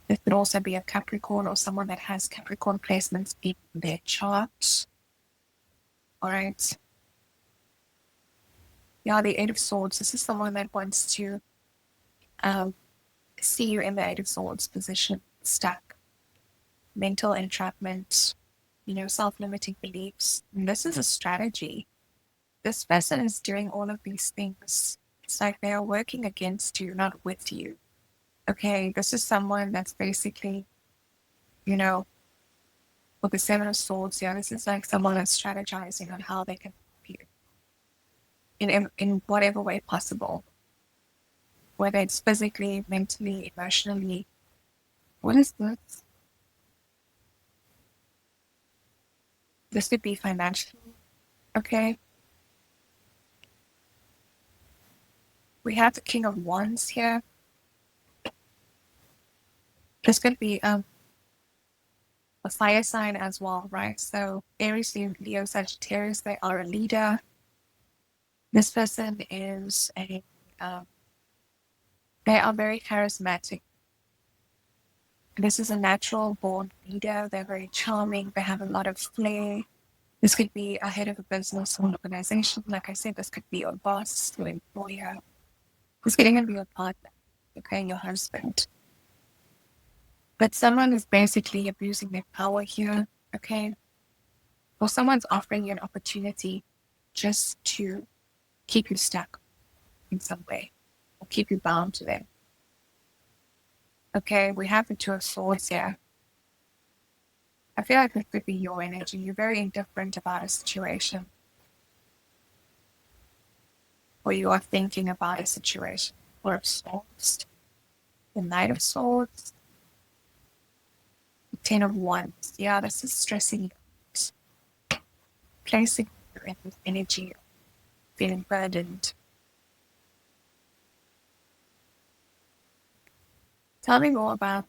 Speaker 1: This could also be a Capricorn or someone that has Capricorn placements in their chart. All right. Yeah, the Eight of Swords. This is someone that wants to see you in the Eight of Swords position, stuck. Mental entrapment, self-limiting beliefs. And this is a strategy. This person is doing all of these things. It's like they are working against you, not with you. Okay, this is someone that's basically, with the Seven of Swords, this is like someone that's strategizing on how they can help you in whatever way possible, whether it's physically, mentally, emotionally. What is this? This could be financial. Okay. We have the King of Wands here. This could be a fire sign as well, right? So Aries, Leo, Sagittarius, they are a leader. This person is they are very charismatic. This is a natural born leader. They're very charming. They have a lot of flair. This could be a head of a business or an organization. Like I said, this could be your boss, your employer. This could even be your partner, okay, your husband. But someone is basically abusing their power here, okay? Or someone's offering you an opportunity just to keep you stuck in some way or keep you bound to them. Okay, we have the Two of Swords here. I feel like this could be your energy. You're very indifferent about a situation. Or you are thinking about a situation. Four of Swords. The Knight of Swords. The Ten of Wands. Yeah, this is stressing you out. Placing you in this energy, feeling burdened. Tell me more about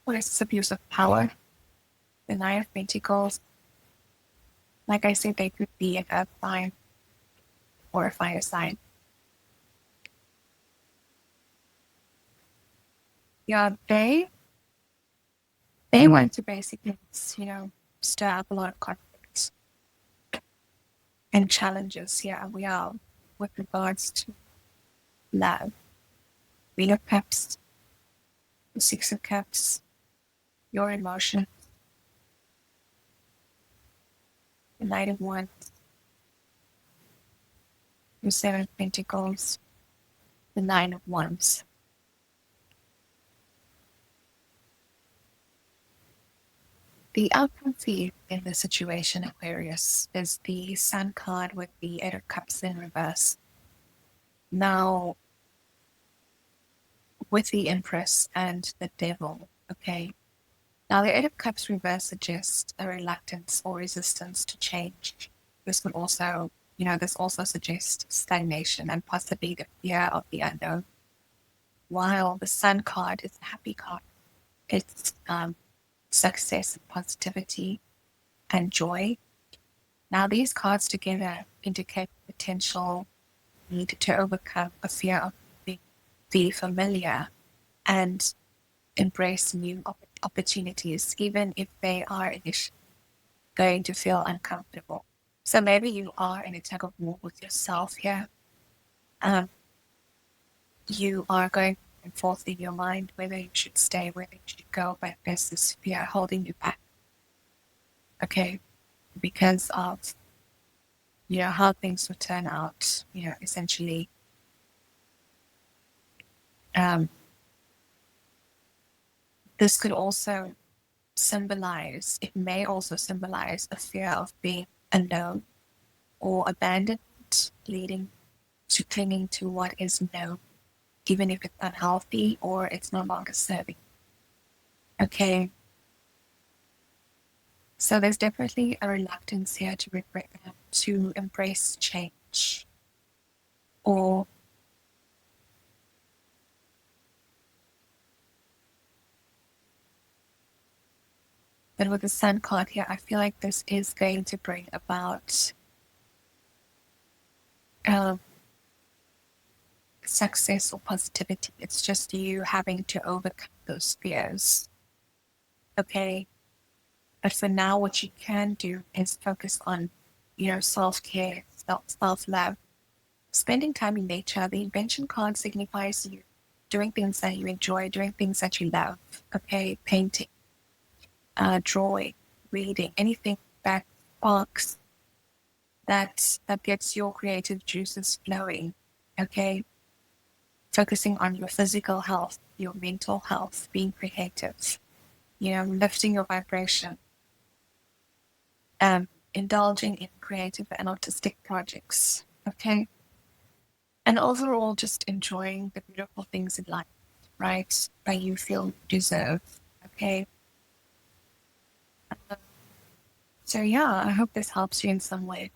Speaker 1: what is this abuse of power? The Nine of Pentacles. Like I said, they could be an earth sign or a fire sign. Yeah, they want to basically, stir up a lot of conflicts and challenges. Yeah, we are with regards to love. Queen of Cups, the Six of Cups, your emotions, the Knight of Wands, the Seven of Pentacles, the Nine of Wands. The outcome for you in the situation, Aquarius, is the Sun card with the Eight of Cups in reverse. Now, with the Empress and the Devil, okay? Now, the Eight of Cups reverse suggests a reluctance or resistance to change. This would also, this also suggests stagnation and possibly the fear of the unknown. While the Sun card is a happy card. It's success, positivity, and joy. Now, these cards together indicate potential need to overcome a fear of the familiar and embrace new opportunities, even if they are initially going to feel uncomfortable. So maybe you are in a tug of war with yourself here. You are going and forth in your mind whether you should stay, whether you should go, but there's this fear holding you back. Okay, because of how things will turn out. Essentially, this could also symbolize. It may also symbolize a fear of being alone or abandoned, leading to clinging to what is known, even if it's unhealthy or it's no longer serving. Okay. So there's definitely a reluctance here to embrace change. Or but with the Sun card here, I feel like this is going to bring about success or positivity. It's just you having to overcome those fears. Okay. But for now, what you can do is focus on, self-care, self-love, spending time in nature. The Invention card signifies you doing things that you enjoy, doing things that you love. Okay, painting, drawing, reading, anything that sparks, that gets your creative juices flowing. Okay, focusing on your physical health, your mental health, being creative, lifting your vibration. Indulging in creative and artistic projects, okay? And overall, just enjoying the beautiful things in life, right? That you feel deserve, okay? So yeah, I hope this helps you in some way.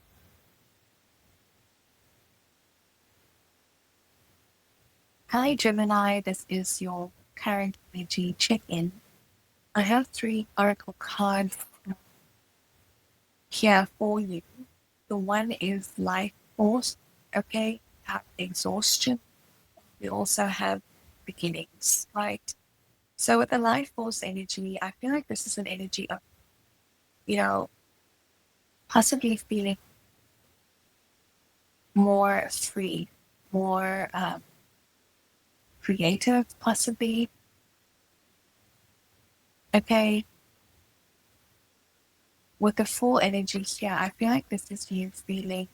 Speaker 1: Hi, Gemini. This is your current energy check-in I have 3 oracle cards here for you. The one is life force, okay? Have exhaustion. We also have beginnings, right? So with the life force energy, I feel like this is an energy of, you know, possibly feeling more free, more creative, possibly. Okay. With the full energy here, I feel like this is you feeling,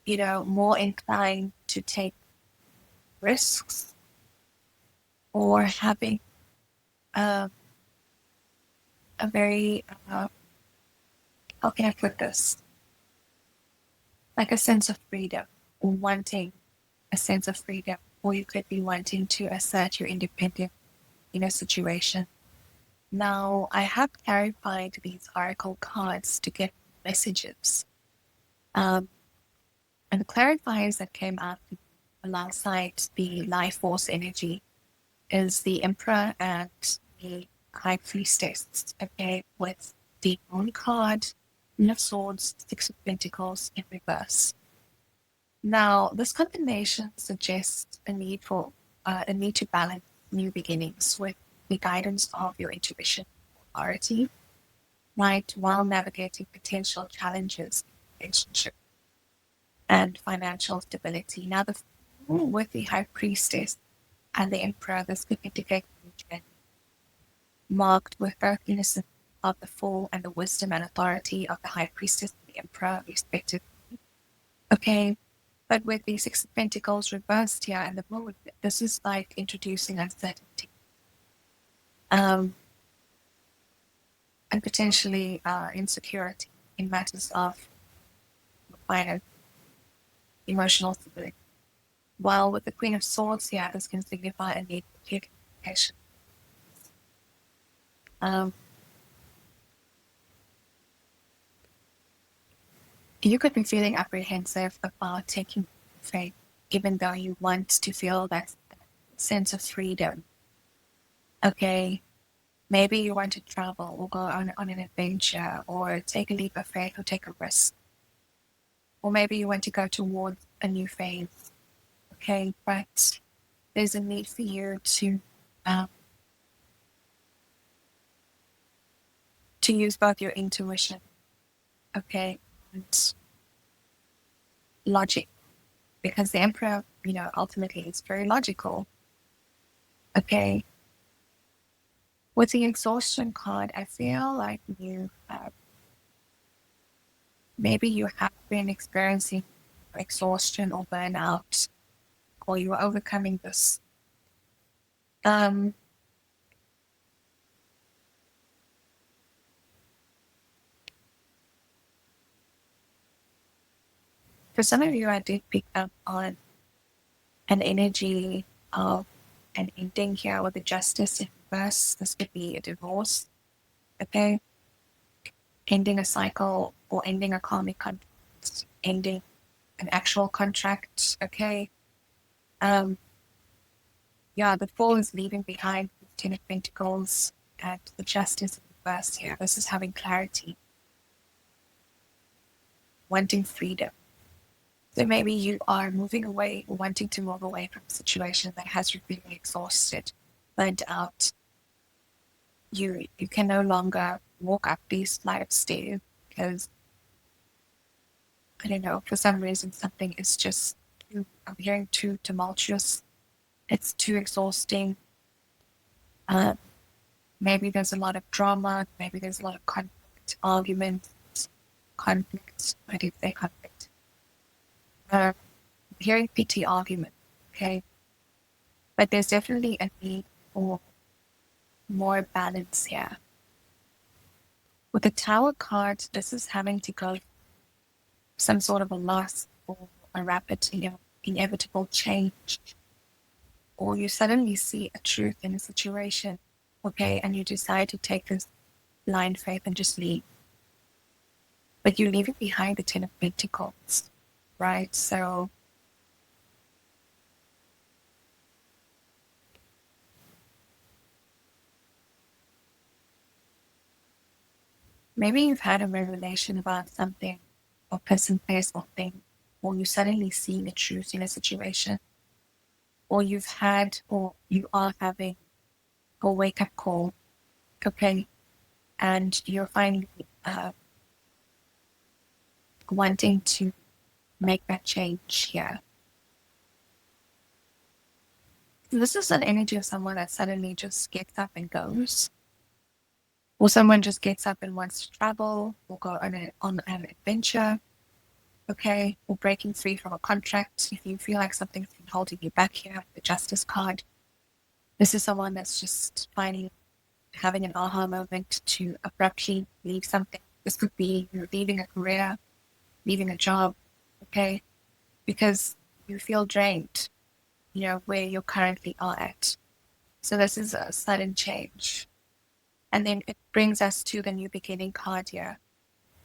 Speaker 1: more inclined to take risks or having a very, how can I put this? Like a sense of freedom, wanting a sense of freedom, or you could be wanting to assert your independence in a situation. Now, I have clarified these oracle cards to get messages. Um, and the clarifiers that came out alongside the life force energy is the Emperor and the High Priestess, okay, with the Moon card, Queen of Swords, Six of Pentacles in reverse. Now, this combination suggests a need to balance new beginnings with the guidance of your intuition, authority, right, while navigating potential challenges in relationship and financial stability. Now, with the High Priestess and the Emperor, this could indicate marked with both innocence of the Fool and the wisdom and authority of the High Priestess and the Emperor, respectively. Okay, but with the Six of Pentacles reversed here and the Moon, this is like introducing uncertainty. And potentially insecurity in matters of finance, emotional stability. While with the Queen of Swords here, this can signify a need for clear communication. You could be feeling apprehensive about taking faith, even though you want to feel that sense of freedom. Okay, maybe you want to travel or go on an adventure or take a leap of faith or take a risk. Or maybe you want to go towards a new phase. Okay, but there's a need for you to use both your intuition, okay, and logic, because the Emperor, ultimately is very logical. Okay. With the exhaustion card, I feel like maybe you have been experiencing exhaustion or burnout, or you are overcoming this. For some of you, I did pick up on an energy of an ending here with the Justice in reverse. This could be a divorce, okay? Ending a cycle or ending a karmic contract, ending an actual contract, okay? The Fool is leaving behind the Ten of Pentacles and the Justice in reverse here. This is having clarity, wanting freedom. So maybe you are moving away, wanting to move away from a situation that has you feeling exhausted, burnt out. You can no longer walk up these flight of stairs because, I don't know, for some reason something is just, I'm hearing too tumultuous. It's too exhausting. Maybe there's a lot of drama. Maybe there's a lot of conflict, arguments, conflict. I did say conflict. Hearing petty argument, okay? But there's definitely a need for more balance here. With the Tower card, this is having to go some sort of a loss or a rapid, inevitable change. Or you suddenly see a truth in a situation, okay, and you decide to take this blind faith and just leave. But you leave it behind the Ten of Pentacles, right? So Maybe you've had a revelation about something, or person, place, or thing, or you suddenly seeing the truth in a situation, or you've had, or you are having a wake-up call, okay, and you're finally wanting to make that change here. This is an energy of someone that suddenly just gets up and goes, or someone just gets up and wants to travel or go on an adventure, okay, or breaking free from a contract. If you feel like something's been holding you back here, the Justice card, this is someone that's just finally having an aha moment to abruptly leave something. This could be you're leaving a career, leaving a job, okay, because you feel drained, where you currently are at. So this is a sudden change. And then it brings us to the new beginning card here.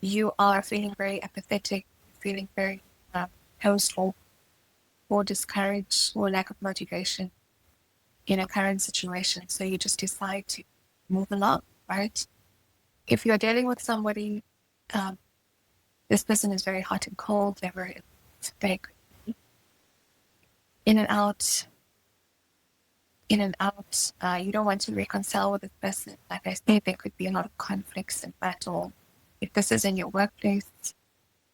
Speaker 1: You are feeling very apathetic, feeling very closed off, or discouraged, or lack of motivation in a current situation. So you just decide to move along, right? If you're dealing with somebody, this person is very hot and cold, they're very in and out. You don't want to reconcile with this person. Like I said, there could be a lot of conflicts and battle. If this is in your workplace,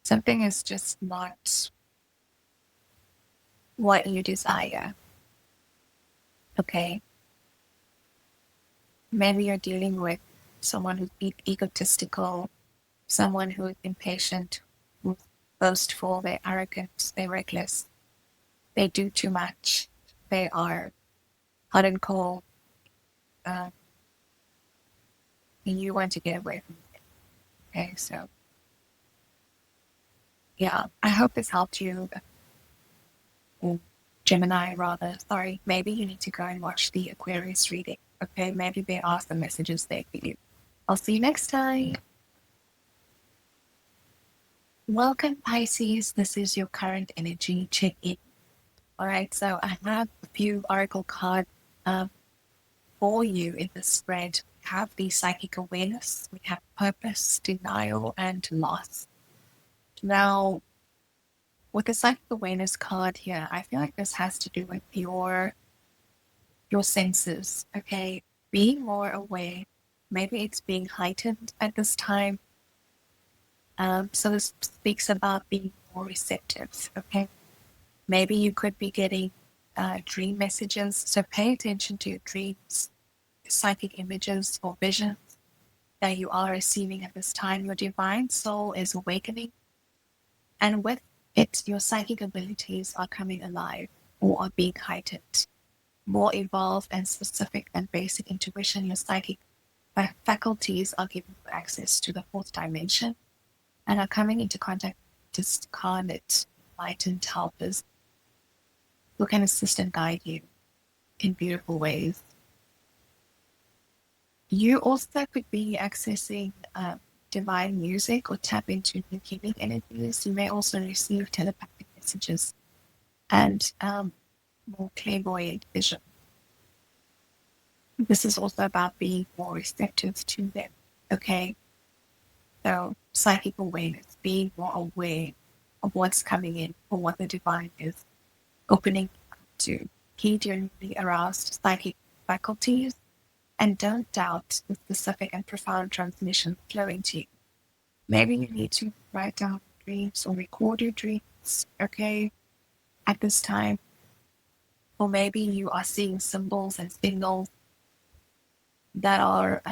Speaker 1: something is just not what you desire. Okay. Maybe you're dealing with someone who's egotistical, someone who is impatient, who's boastful, they're arrogant, they're reckless, they do too much, they are hot and cold, and you want to get away from it. Okay, so yeah, I hope this helped you. Gemini, rather. Sorry, maybe you need to go and watch the Aquarius reading. Okay, maybe there are some messages there for you. I'll see you next time. Welcome, Pisces. This is your current energy check-in. All right, so I have a few oracle cards for you in the spread. We have the psychic awareness, we have purpose, denial, and loss. Now, with the psychic awareness card here, I feel like this has to do with your senses, okay? Being more aware. Maybe it's being heightened at this time. So this speaks about being more receptive, okay? Maybe you could be getting dream messages. So pay attention to your dreams, psychic images or visions that you are receiving at this time. Your divine soul is awakening. And with it, your psychic abilities are coming alive or are being heightened. More evolved and specific than basic intuition, your psychic faculties are giving you access to the fourth dimension and are coming into contact with discarnate, enlightened helpers who can assist and guide you in beautiful ways. You also could be accessing divine music or tap into new healing energies. You may also receive telepathic messages and more clairvoyant vision. This is also about being more receptive to them, okay? So psychic awareness, being more aware of what's coming in or what the divine is opening to. Heed your newly aroused psychic faculties and don't doubt the specific and profound transmission flowing to you. Maybe you need to write down dreams or record your dreams, okay, at this time. Or maybe you are seeing symbols and signals that are,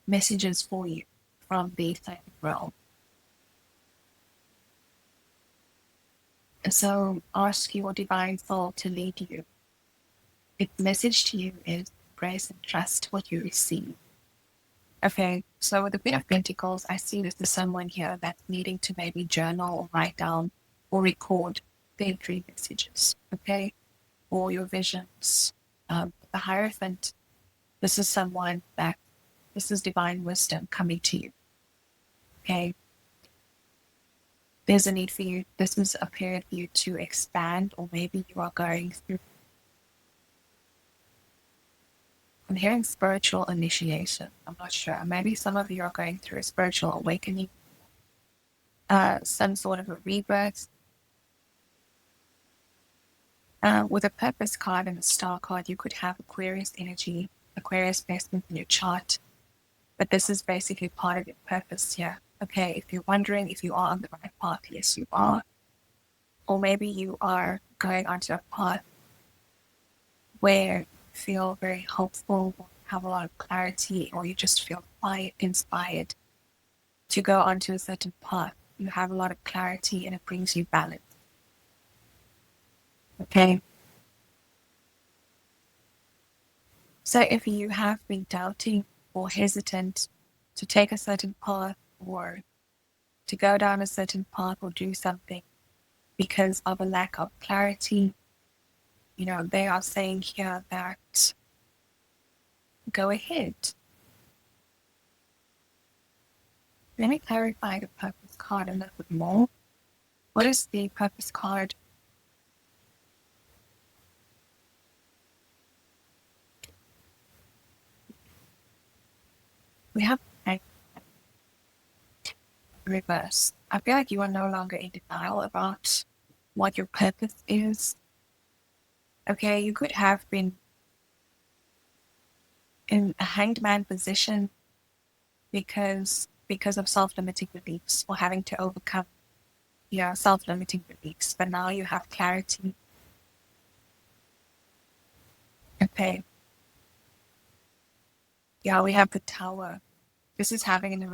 Speaker 1: messages for you from the psychic realm. And so ask your divine soul to lead you. Its message to you is embrace and trust what you receive. Okay, so with the Queen of Pentacles, I see this as someone here that's needing to maybe journal or write down or record their dream messages, okay, or your visions. The Hierophant, this is someone that, this is divine wisdom coming to you, okay? There's a need for you, this is a period for you to expand, or maybe you are going through I'm hearing spiritual initiation. I'm not sure. Maybe some of you are going through a spiritual awakening, some sort of a rebirth. With a purpose card and a star card, you could have Aquarius energy, Aquarius placement in your chart. But this is basically part of your purpose here. Okay, if you're wondering if you are on the right path, yes, you are. Or maybe you are going onto a path where you feel very hopeful, have a lot of clarity, or you just feel quite inspired to go onto a certain path. You have a lot of clarity and it brings you balance. Okay. So if you have been doubting or hesitant to take a certain path or to go down a certain path or do something because of a lack of clarity, you know, they are saying here that go ahead. Let me clarify the purpose card a little bit more. What is the purpose card? We have a reverse. I feel like you are no longer in denial about what your purpose is. Okay, you could have been in a hanged man position because of self-limiting beliefs or having to overcome your self-limiting beliefs. But now you have clarity. Okay. Yeah, we have the Tower. This is having a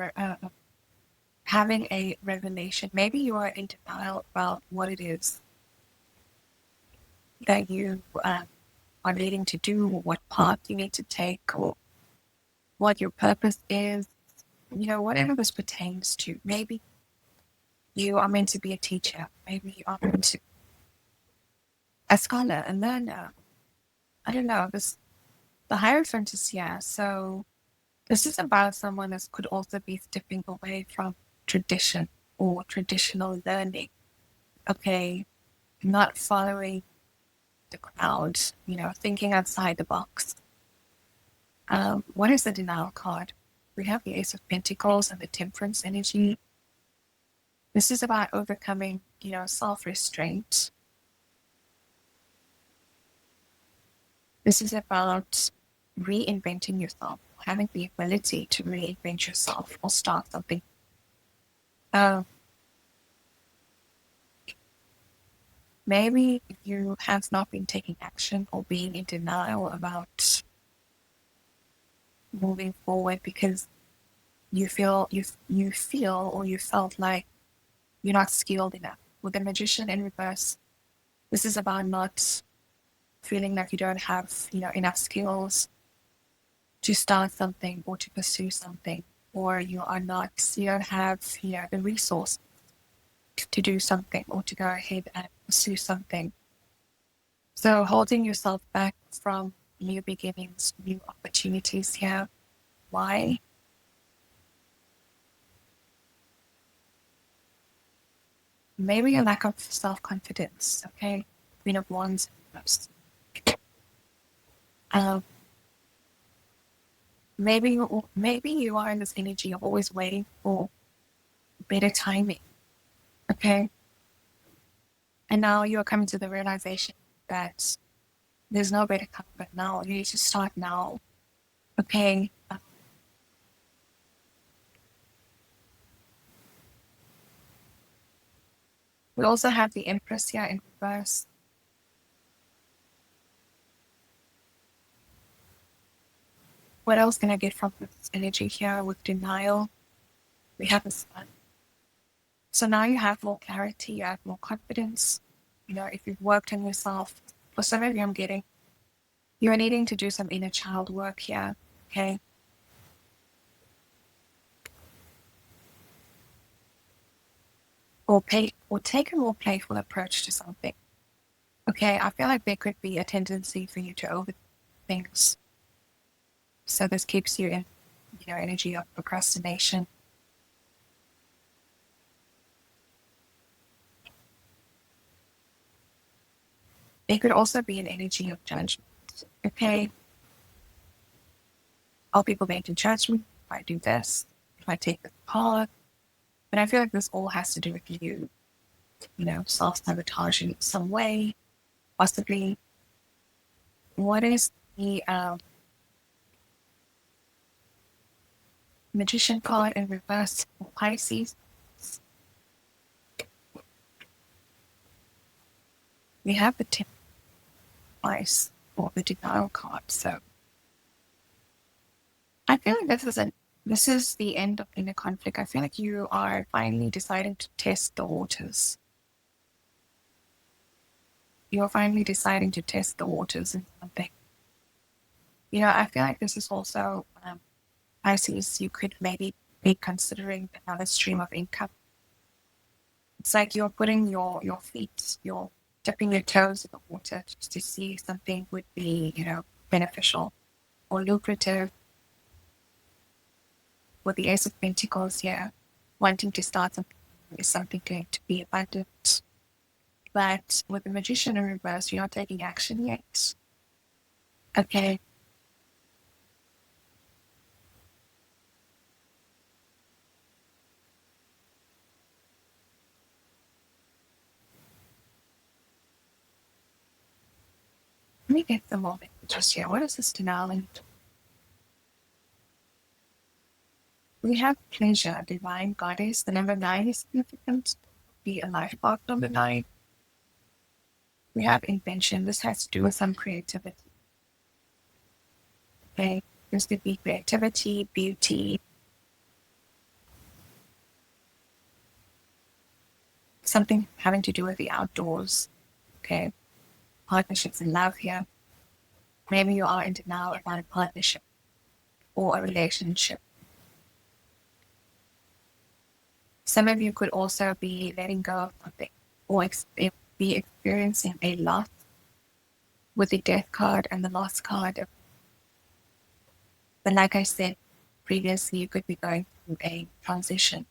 Speaker 1: revelation. Maybe you are in denial about what it is that you are needing to do, or what path you need to take, or what your purpose is. You know, whatever this pertains to. Maybe you are meant to be a teacher. Maybe you are meant to be a scholar, a learner. I don't know. The Hierophant is here. So this is about someone that could also be stepping away from tradition or traditional learning. Okay, not following the crowd, you know, thinking outside the box. What is the denial card? We have the Ace of Pentacles and the Temperance energy. This is about overcoming, you know, self-restraint. This is about reinventing yourself, having the ability to reinvent yourself or start something. Maybe you have not been taking action or being in denial about moving forward because you feel or you felt like you're not skilled enough. With the Magician in reverse, this is about not feeling like you don't have, you know, enough skills to start something or to pursue something, or you don't have, you know, the resource to do something or to go ahead and pursue something. So holding yourself back from new beginnings, new opportunities here. Why? Maybe a lack of self-confidence, okay? Queen of Wands. Maybe you are in this energy of always waiting for better timing, okay? And now you are coming to the realization that there's no better time but now. You need to start now, okay? We also have the Empress here in reverse. What else can I get from this energy here with denial? We have the Sun. So now you have more clarity, you have more confidence. You know, if you've worked on yourself, for some of you I'm getting, you're needing to do some inner child work here, okay? Or take a more playful approach to something. Okay, I feel like there could be a tendency for you to overthink things. So this keeps you in, you know, energy of procrastination. There could also be an energy of judgment. Okay. are people going to judge me if I do this, if I take this path? But I feel like this all has to do with you, self-sabotaging in some way, possibly. What is the Magician card in reverse for Pisces? We have the 10 twice for the denial card. So I feel like this is the end of inner conflict. I feel like you are finally deciding to test the waters. You're finally deciding to test the waters in something. I feel like this is also Pisces. You could maybe be considering another stream of income. It's like you're putting your feet, you're dipping your toes in the water just to see if something would be, beneficial or lucrative. With the Ace of Pentacles here, wanting to start something, is something going to be abundant. But with the Magician in reverse, you're not taking action yet. Okay. Let me get the moment just here. What is this denial? We have pleasure, divine goddess. The number 9 is significant. Be a life partner. Number 9. We have invention. This has to do with some creativity. Okay. This could be creativity, beauty, something having to do with the outdoors. Okay. Partnerships in love here. Maybe you are in denial about a partnership or a relationship. Some of you could also be letting go of something or be experiencing a loss with the death card and the loss card. But like I said previously, you could be going through a transition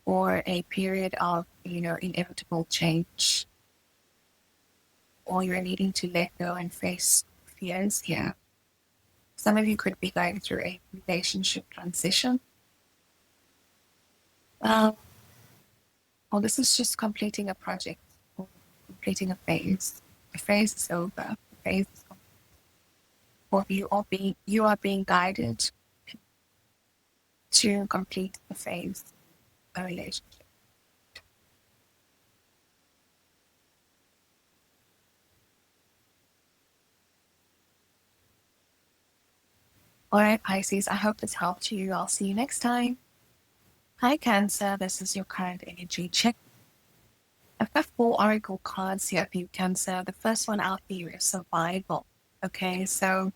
Speaker 1: or a period of, inevitable change, or you're needing to let go and face fears here. Some of you could be going through a relationship transition. Or this is just completing a project or completing a phase. The phase is over. The phase is complete. Or you are being guided to complete the phase of a relationship. All right, Pisces, I hope this helped you. I'll see you next time. Hi, Cancer. This is your current energy check. I've got 4 oracle cards here for you, Cancer. The first one out for you is survival. Okay, so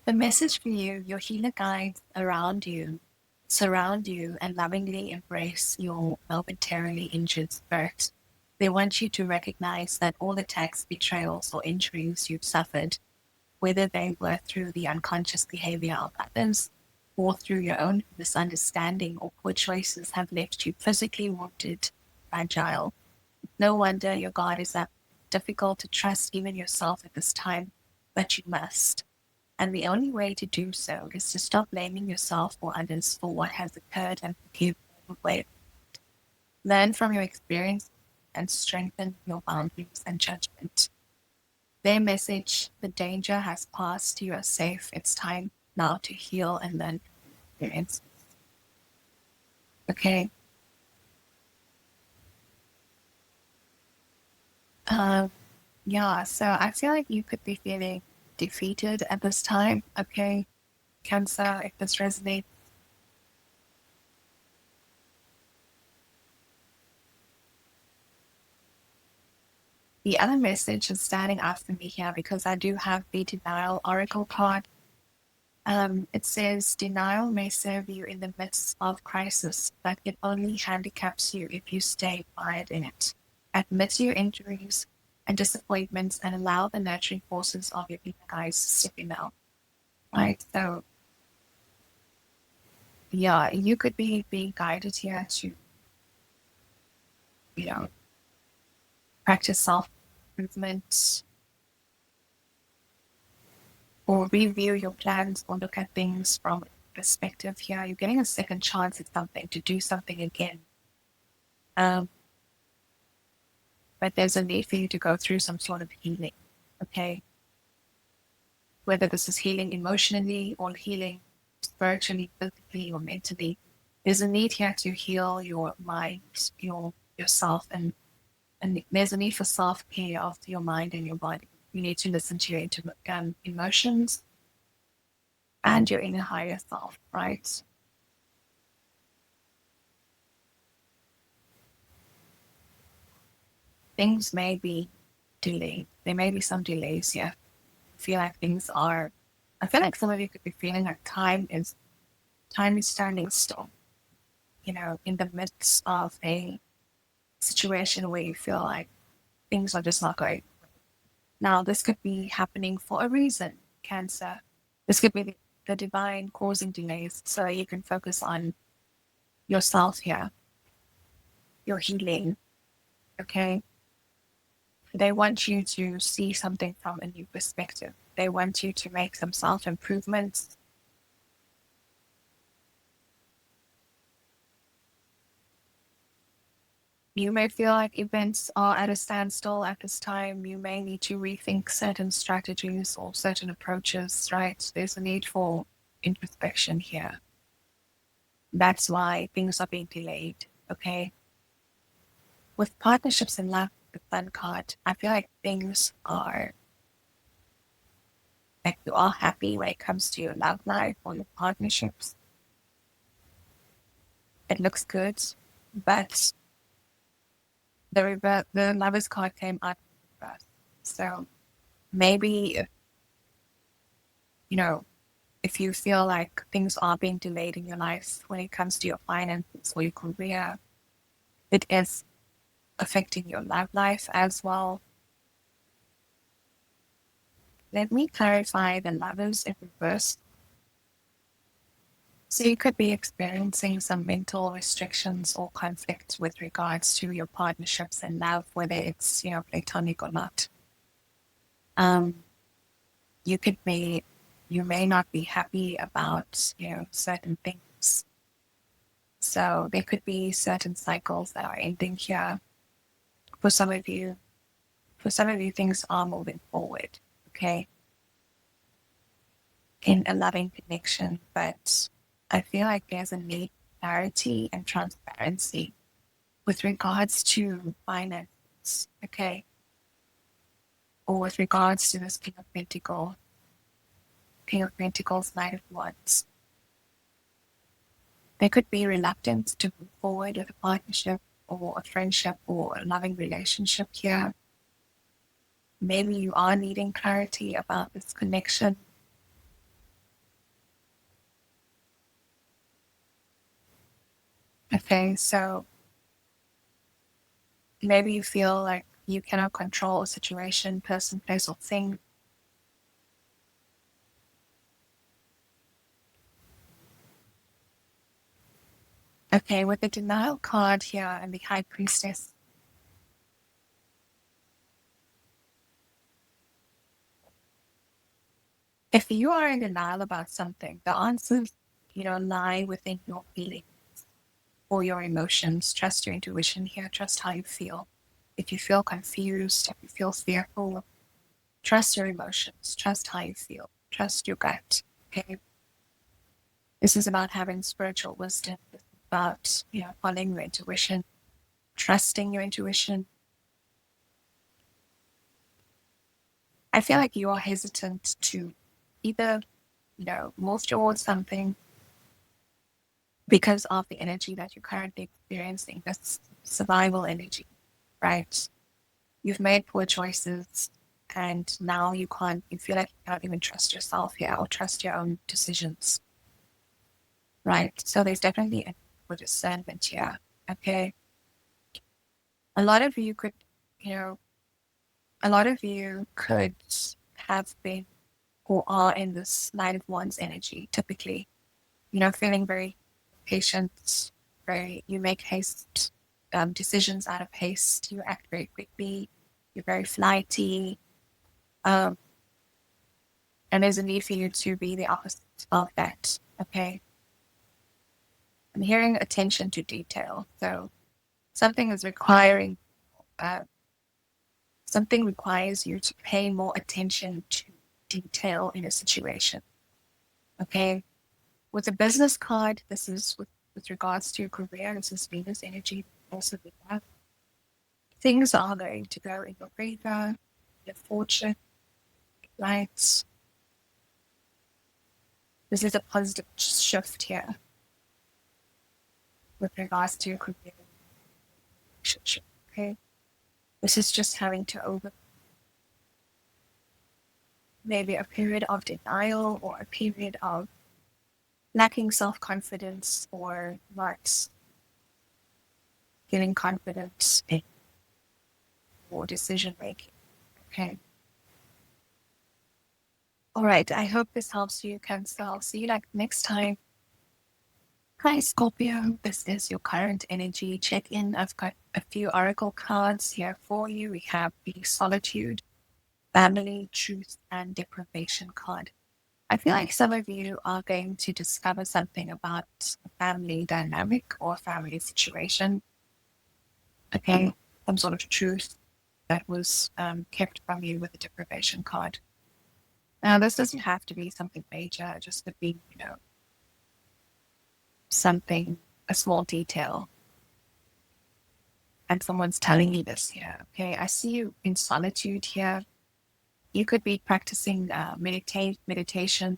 Speaker 1: the message for you, your healer guides around you, surround you, and lovingly embrace your momentarily injured spirit. They want you to recognize that all attacks, betrayals, or injuries you've suffered, whether they were through the unconscious behavior of others or through your own misunderstanding or poor choices, have left you physically wounded, fragile. No wonder your guard is up. Difficult to trust even yourself at this time, but you must. And the only way to do so is to stop blaming yourself or others for what has occurred and forgive the way. Learn from your experience and strengthen your boundaries and judgment. Their message, the danger has passed, you are safe. It's time now to heal and learn from experience. Okay. Yeah, so I feel like you could be feeling defeated at this time. Okay, Cancer, if this resonates. The other message is standing out for me here because I do have the denial oracle card. It says, denial may serve you in the midst of crisis, but it only handicaps you if you stay quiet in it. Admit your injuries and disappointments and allow the nurturing forces of your inner guides to step in now. Right, so yeah, you could be being guided here to, practice self-improvement. or review your plans or look at things from perspective here. You're getting a second chance at something, to do something again. But there's a need for you to go through some sort of healing, okay? Whether this is healing emotionally or healing spiritually, physically, or mentally, there's a need here to heal your mind, yourself, and there's a need for self-care of your mind and your body. You need to listen to your emotions and your inner higher self, right? Things may be delayed. There may be some delays here. I feel like some of you could be feeling like time is standing still, in the midst of a situation where you feel like things are just not going. Now, this could be happening for a reason, Cancer. This could be the divine causing delays so you can focus on yourself here, your healing, okay? They want you to see something from a new perspective. They want you to make some self-improvements. You may feel like events are at a standstill at this time. You may need to rethink certain strategies or certain approaches, right? There's a need for introspection here. That's why things are being delayed, okay? With partnerships in love, the Sun card, I feel like things are, like, you are happy when it comes to your love life or your partnerships. It looks good, but the Lovers card came out first. So maybe, if you feel like things are being delayed in your life when it comes to your finances or your career, it is affecting your love life as well. Let me clarify the Lovers in reverse. So you could be experiencing some mental restrictions or conflict with regards to your partnerships in love, whether it's, platonic or not. You may not be happy about, certain things. So there could be certain cycles that are ending here. For some of you, things are moving forward, okay, in a loving connection, but I feel like there's a need for clarity and transparency with regards to finance, okay, or with regards to this King of Pentacles, Knight of Wands. There could be reluctance to move forward with a partnership or a friendship or a loving relationship here. Maybe you are needing clarity about this connection. Okay, so maybe you feel like you cannot control a situation, person, place, or thing. Okay, with the denial card here and the High Priestess, if you are in denial about something, the answers, lie within your feelings or your emotions. Trust your intuition here. Trust how you feel. If you feel confused, if you feel fearful, trust your emotions. Trust how you feel. Trust your gut. Okay. This is about having spiritual wisdom. This is about, following your intuition, trusting your intuition. I feel like you are hesitant to either, move towards something because of the energy that you're currently experiencing, that's survival energy, right? You've made poor choices and now you feel like you can't even trust yourself here or trust your own decisions, right? So there's definitely a discernment here, okay? A lot of you could, have been or are in this Knight of Wands energy, typically, feeling very patient, you make haste, decisions out of haste, you act very quickly, you're very flighty, and And there's a need for you to be the opposite of that. Okay. I'm hearing attention to detail. So something is requiring, something requires you to pay more attention to detail in a situation. Okay. With a business card, this is with regards to your career, this is Venus energy, also with that. Things are going to go in your favor, your fortune, right? This is a positive shift here with regards to your career relationship, okay? This is just having to over maybe a period of denial or a period of lacking self-confidence or not feeling confident in your decision making, okay? All right, I hope this helps you, Cancer. I'll see you next time. Hi, Scorpio. This is your current energy check-in. I've got a few oracle cards here for you. We have the Solitude, Family, Truth, and Deprivation card. I feel like some of you are going to discover something about a family dynamic or family situation. Okay, some sort of truth that was kept from you with the Deprivation card. Now, this doesn't have to be something major, just to be, something, a small detail. And someone's telling you this here. Okay, I see you in solitude here. You could be practicing meditation,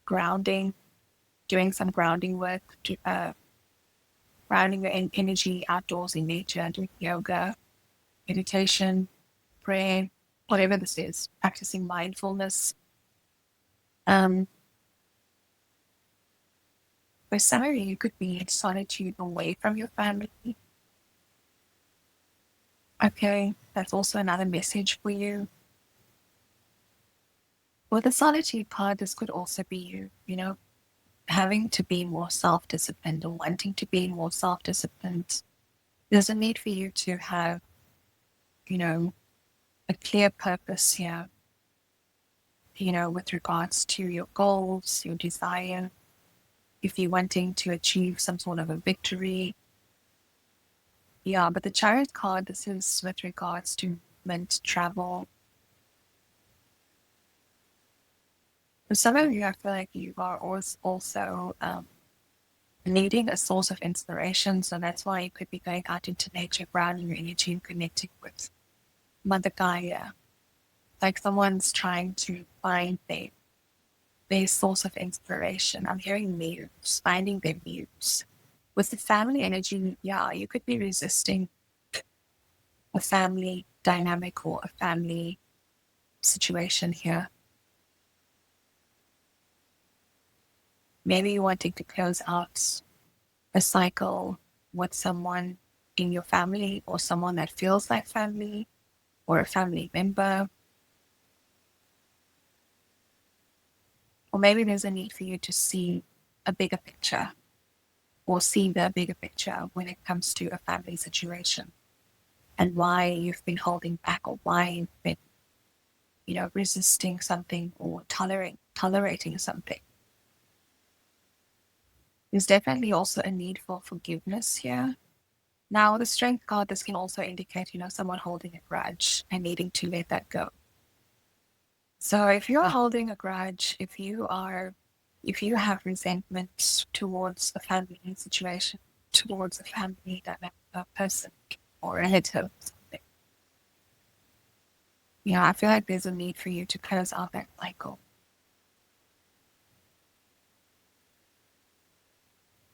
Speaker 1: grounding, doing some grounding work, grounding your energy outdoors in nature, doing yoga, meditation, prayer, whatever this is, practicing mindfulness. For some of you could be in solitude away from your family. Okay, that's also another message for you. With the solitude card, this could also be you, having to be more self-disciplined or wanting to be more self-disciplined. There's a need for you to have, a clear purpose here, with regards to your goals, your desire. If you're wanting to achieve some sort of a victory. Yeah, but the Chariot card, this is with regards to movement, travel. For some of you, I feel like you are also needing a source of inspiration. So that's why you could be going out into nature, grounding your energy and connecting with Mother Gaia. Like someone's trying to find their source of inspiration. I'm hearing muse, finding their muse. With the family energy, yeah, you could be resisting a family dynamic or a family situation here. Maybe you're wanting to close out a cycle with someone in your family or someone that feels like family or a family member. Or maybe there's a need for you to see a bigger picture or see the bigger picture when it comes to a family situation and why you've been holding back or why you've been, resisting something or tolerating something. There's definitely also a need for forgiveness here. Now, the Strength card, this can also indicate, someone holding a grudge and needing to let that go. So if you're holding a grudge, if you have resentment towards a family situation, towards a family person or relative, something, I feel like there's a need for you to close out that cycle.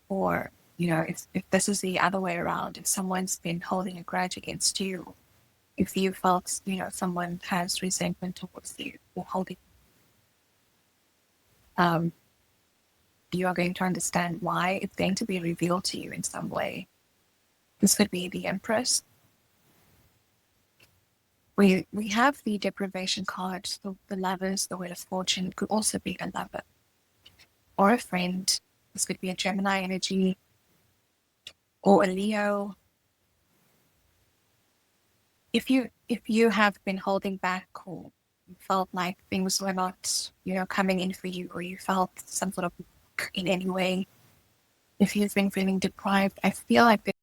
Speaker 1: Or, if this is the other way around, if someone's been holding a grudge against you, if you felt, someone has resentment towards you or holding, you are going to understand why. It's going to be revealed to you in some way. This could be the Empress. We have the Deprivation card, the Lovers, the Wheel of Fortune. It could also be a lover or a friend. This could be a Gemini energy or a Leo. If you have been holding back or you felt like things were not, coming in for you, or you felt some sort of in any way, if you've been feeling deprived, I feel like